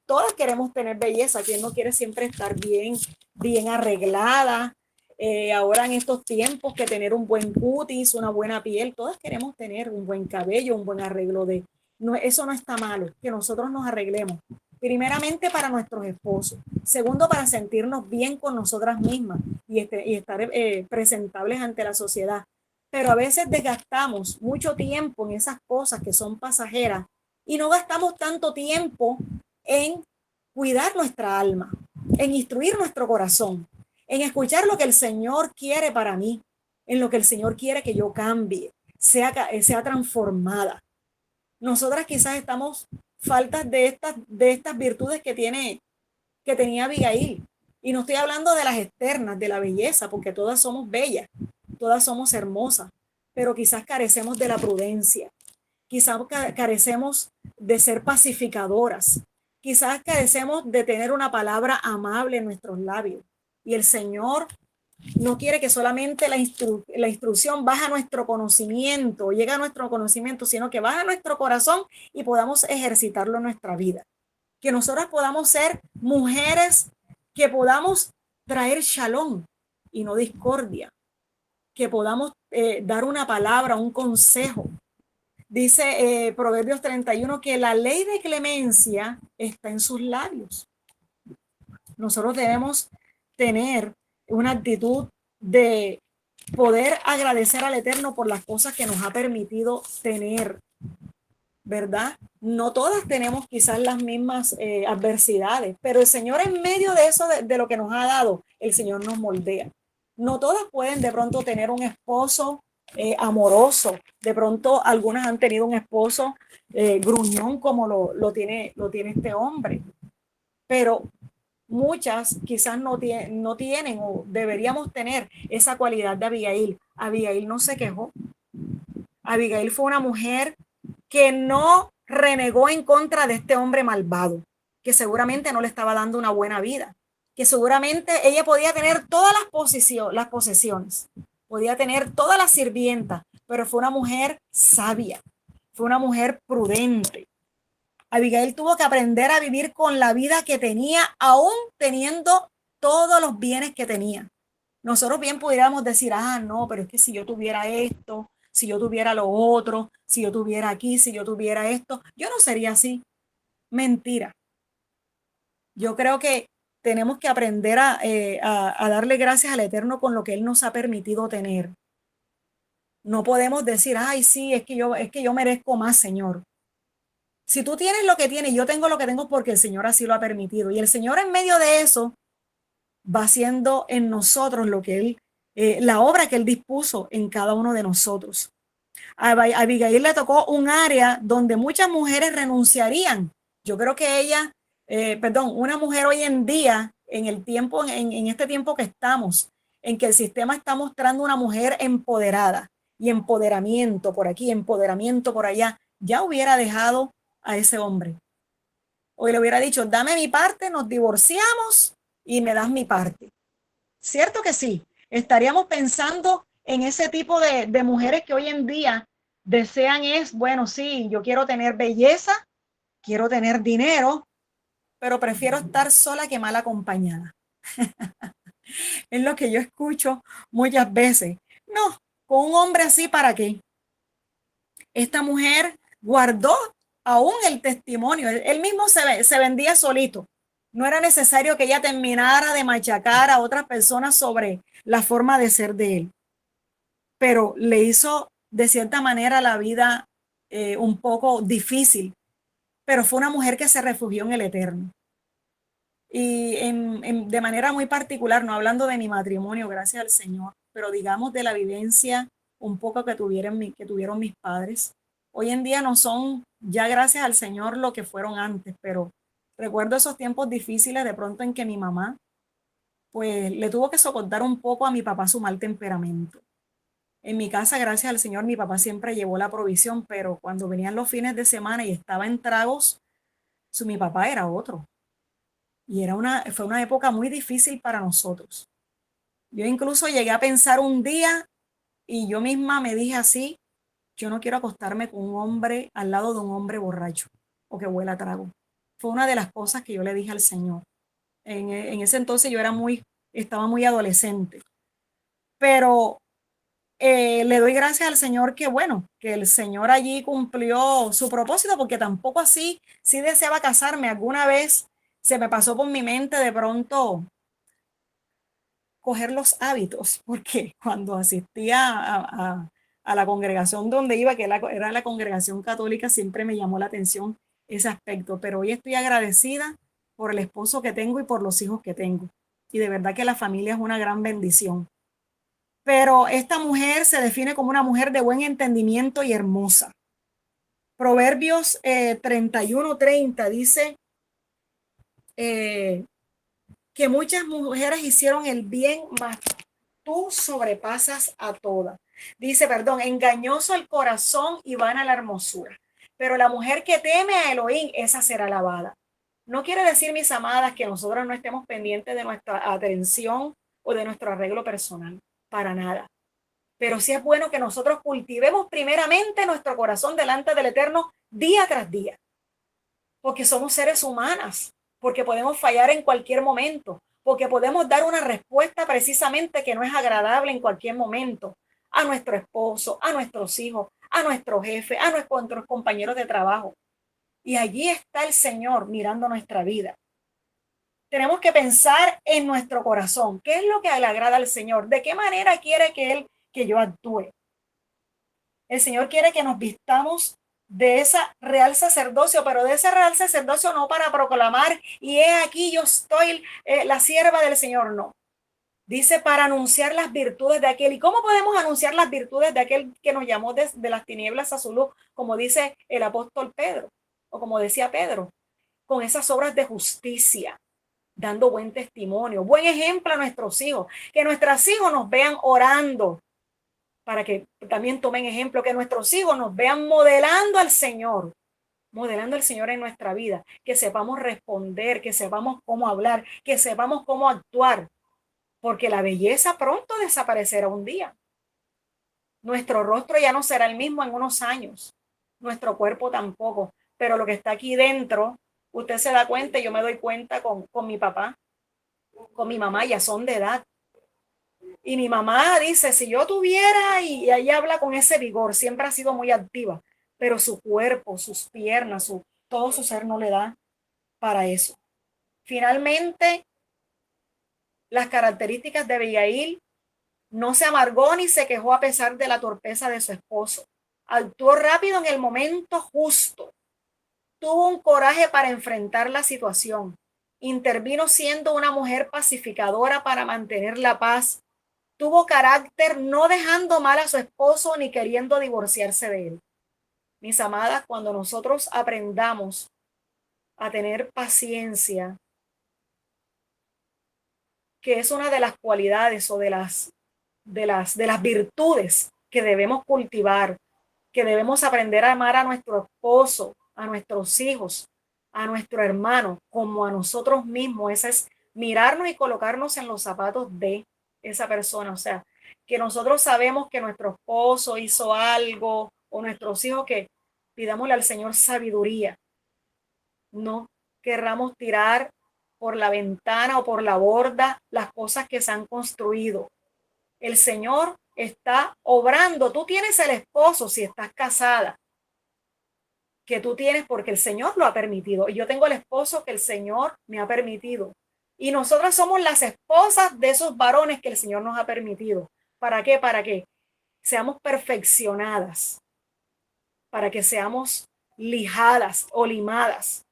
Todas queremos tener belleza. ¿Quién no quiere siempre estar bien arreglada? Ahora en estos tiempos que tener un buen cutis, una buena piel, todas queremos tener un buen cabello, un buen arreglo no, eso no está malo, que nosotros nos arreglemos. Primeramente para nuestros esposos. Segundo, para sentirnos bien con nosotras mismas y estar presentables ante la sociedad. Pero a veces desgastamos mucho tiempo en esas cosas que son pasajeras y no gastamos tanto tiempo en cuidar nuestra alma, en instruir nuestro corazón, en escuchar lo que el Señor quiere para mí, en lo que el Señor quiere que yo cambie, sea transformada. Nosotras quizás estamos faltas de estas virtudes que tenía Abigail. Y no estoy hablando de las externas, de la belleza, porque todas somos bellas, todas somos hermosas, pero quizás carecemos de la prudencia, quizás carecemos de ser pacificadoras, quizás carecemos de tener una palabra amable en nuestros labios. Y el Señor no quiere que solamente la instrucción baje a nuestro conocimiento, llegue a nuestro conocimiento, sino que baje a nuestro corazón y podamos ejercitarlo en nuestra vida. Que nosotras podamos ser mujeres que podamos traer shalom y no discordia. Que podamos dar una palabra, un consejo. Dice Proverbios 31 que la ley de clemencia está en sus labios. Nosotros debemos tener una actitud de poder agradecer al Eterno por las cosas que nos ha permitido tener, ¿verdad? No todas tenemos quizás las mismas adversidades, pero el Señor en medio de eso, de lo que nos ha dado, el Señor nos moldea. No todas pueden de pronto tener un esposo amoroso. De pronto algunas han tenido un esposo gruñón como lo tiene este hombre, pero muchas quizás no tienen o deberíamos tener esa cualidad de Abigail. Abigail no se quejó. Abigail fue una mujer que no renegó en contra de este hombre malvado, que seguramente no le estaba dando una buena vida, que seguramente ella podía tener todas las posesiones, podía tener todas las sirvientas, pero fue una mujer sabia, fue una mujer prudente. Abigail tuvo que aprender a vivir con la vida que tenía, aún teniendo todos los bienes que tenía. Nosotros bien pudiéramos decir, no, pero es que si yo tuviera esto, si yo tuviera lo otro, si yo tuviera aquí, si yo tuviera esto, yo no sería así. Mentira. Yo creo que tenemos que aprender a darle gracias al Eterno con lo que Él nos ha permitido tener. No podemos decir, sí, es que yo merezco más, Señor. Si tú tienes lo que tienes, yo tengo lo que tengo porque el Señor así lo ha permitido. Y el Señor en medio de eso va haciendo en nosotros lo que la obra que Él dispuso en cada uno de nosotros. A Abigail le tocó un área donde muchas mujeres renunciarían. Yo creo que una mujer hoy en día, en este tiempo que estamos, en que el sistema está mostrando una mujer empoderada y empoderamiento por aquí, empoderamiento por allá, ya hubiera dejado a ese hombre. Hoy le hubiera dicho, dame mi parte, nos divorciamos y me das mi parte. ¿Cierto que sí? Estaríamos pensando en ese tipo de mujeres que hoy en día desean bueno, sí, yo quiero tener belleza, quiero tener dinero, pero prefiero estar sola que mal acompañada. Es lo que yo escucho muchas veces. No, con un hombre así, ¿para qué? Esta mujer guardó aún el testimonio. Él mismo se vendía solito. No era necesario que ella terminara de machacar a otras personas sobre la forma de ser de él. pero le hizo de cierta manera la vida un poco difícil, pero fue una mujer que se refugió en el Eterno. Y de manera muy particular, no hablando de mi matrimonio, gracias al Señor, pero digamos de la vivencia un poco que tuvieron mis padres. Hoy en día no son, ya gracias al Señor, lo que fueron antes, pero recuerdo esos tiempos difíciles de pronto en que mi mamá, pues le tuvo que soportar un poco a mi papá su mal temperamento. En mi casa, gracias al Señor, mi papá siempre llevó la provisión, pero cuando venían los fines de semana y estaba en tragos, mi papá era otro. Y fue una época muy difícil para nosotros. Yo incluso llegué a pensar un día y yo misma me dije así, yo no quiero acostarme con un hombre al lado de un hombre borracho o que huela a trago. Fue una de las cosas que yo le dije al Señor. En ese entonces yo estaba muy adolescente, pero le doy gracias al Señor que bueno, que el Señor allí cumplió su propósito, porque tampoco así, sí deseaba casarme. Alguna vez se me pasó por mi mente de pronto coger los hábitos, porque cuando asistía a la congregación donde iba, que era la congregación católica, siempre me llamó la atención ese aspecto, pero hoy estoy agradecida por el esposo que tengo y por los hijos que tengo. Y de verdad que la familia es una gran bendición. Pero esta mujer se define como una mujer de buen entendimiento y hermosa. Proverbios 31:30 dice que muchas mujeres hicieron el bien, mas tú sobrepasas a todas. Dice, perdón, engañoso el corazón y vana la hermosura. Pero la mujer que teme a Elohim, esa será alabada. No quiere decir, mis amadas, que nosotros no estemos pendientes de nuestra atención o de nuestro arreglo personal. Para nada. Pero sí es bueno que nosotros cultivemos primeramente nuestro corazón delante del Eterno día tras día. Porque somos seres humanas, porque podemos fallar en cualquier momento, porque podemos dar una respuesta precisamente que no es agradable en cualquier momento a nuestro esposo, a nuestros hijos, a nuestro jefe, a nuestros compañeros de trabajo. Y allí está el Señor mirando nuestra vida. Tenemos que pensar en nuestro corazón. ¿Qué es lo que le agrada al Señor? ¿De qué manera quiere que yo actúe? El Señor quiere que nos vistamos de esa real sacerdocio, pero de ese real sacerdocio no para proclamar, y he aquí yo estoy la sierva del Señor, no. Dice para anunciar las virtudes de aquel. ¿Y cómo podemos anunciar las virtudes de aquel que nos llamó de las tinieblas a su luz? Como dice el apóstol Pedro, o como decía Pedro, con esas obras de justicia, dando buen testimonio, buen ejemplo a nuestros hijos, que nuestros hijos nos vean orando, para que también tomen ejemplo, que nuestros hijos nos vean modelando al Señor en nuestra vida, que sepamos responder, que sepamos cómo hablar, que sepamos cómo actuar, porque la belleza pronto desaparecerá un día. Nuestro rostro ya no será el mismo en unos años, nuestro cuerpo tampoco, pero lo que está aquí dentro, usted se da cuenta, yo me doy cuenta con mi papá, con mi mamá, ya son de edad. Y mi mamá dice, si yo tuviera, y ella habla con ese vigor, siempre ha sido muy activa, pero su cuerpo, sus piernas, todo su ser no le da para eso. Finalmente, las características de Abigail: no se amargó ni se quejó a pesar de la torpeza de su esposo. Actuó rápido en el momento justo. Tuvo un coraje para enfrentar la situación. Intervino siendo una mujer pacificadora para mantener la paz. Tuvo carácter, no dejando mal a su esposo ni queriendo divorciarse de él. Mis amadas, cuando nosotros aprendamos a tener paciencia, que es una de las cualidades o de las virtudes que debemos cultivar, que debemos aprender a amar a nuestro esposo, a nuestros hijos, a nuestro hermano, como a nosotros mismos. Ese es mirarnos y colocarnos en los zapatos de esa persona. O sea, que nosotros sabemos que nuestro esposo hizo algo, o nuestros hijos, que pidámosle al Señor sabiduría. No querramos tirar por la ventana o por la borda las cosas que se han construido. El Señor está obrando. Tú tienes el esposo, si estás casada, que tú tienes porque el Señor lo ha permitido. Y yo tengo el esposo que el Señor me ha permitido. Y nosotras somos las esposas de esos varones que el Señor nos ha permitido. ¿Para qué? Para que seamos perfeccionadas, para que seamos lijadas o limadas.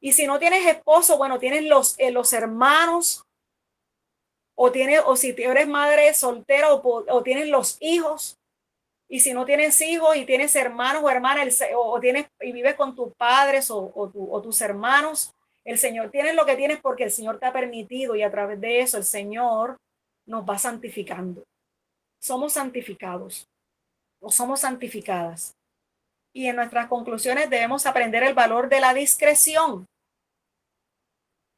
Y si no tienes esposo, bueno, tienes los hermanos, o si eres madre soltera, o tienes los hijos. Y si no tienes hijos y tienes hermanos o hermanas, o tienes y vives con tus padres o tus hermanos, el Señor, tienes lo que tienes porque el Señor te ha permitido, y a través de eso el Señor nos va santificando. Somos santificados o somos santificadas. Y en nuestras conclusiones debemos aprender el valor de la discreción,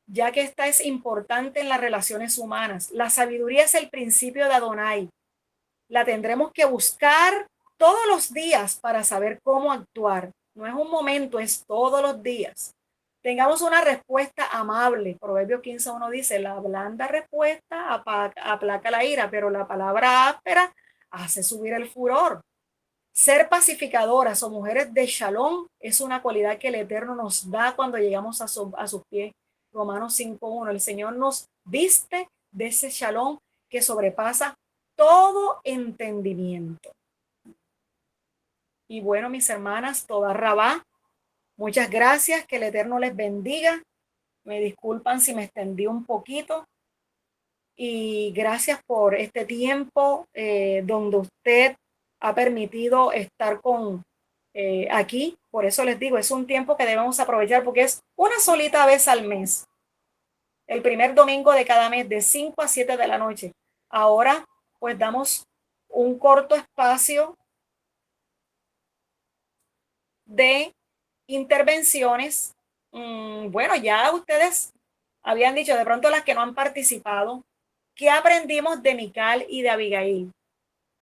ya que esta es importante en las relaciones humanas. La sabiduría es el principio de Adonai. La tendremos que buscar todos los días para saber cómo actuar. No es un momento, es todos los días. Tengamos una respuesta amable. Proverbios 15:1 dice, la blanda respuesta aplaca la ira, pero la palabra áspera hace subir el furor. Ser pacificadoras o mujeres de shalom es una cualidad que el Eterno nos da cuando llegamos a sus pies. Romanos 5:1. El Señor nos viste de ese shalom que sobrepasa todo entendimiento. Y bueno, mis hermanas, toda Rabá, muchas gracias, que el Eterno les bendiga. Me disculpan si me extendí un poquito. Y gracias por este tiempo donde usted ha permitido estar aquí. Por eso les digo, es un tiempo que debemos aprovechar porque es una solita vez al mes. El primer domingo de cada mes, de 5 a 7 de la noche. Ahora, pues damos un corto espacio de intervenciones. Bueno, ya ustedes habían dicho, de pronto las que no han participado, ¿qué aprendimos de Mical y de Abigail?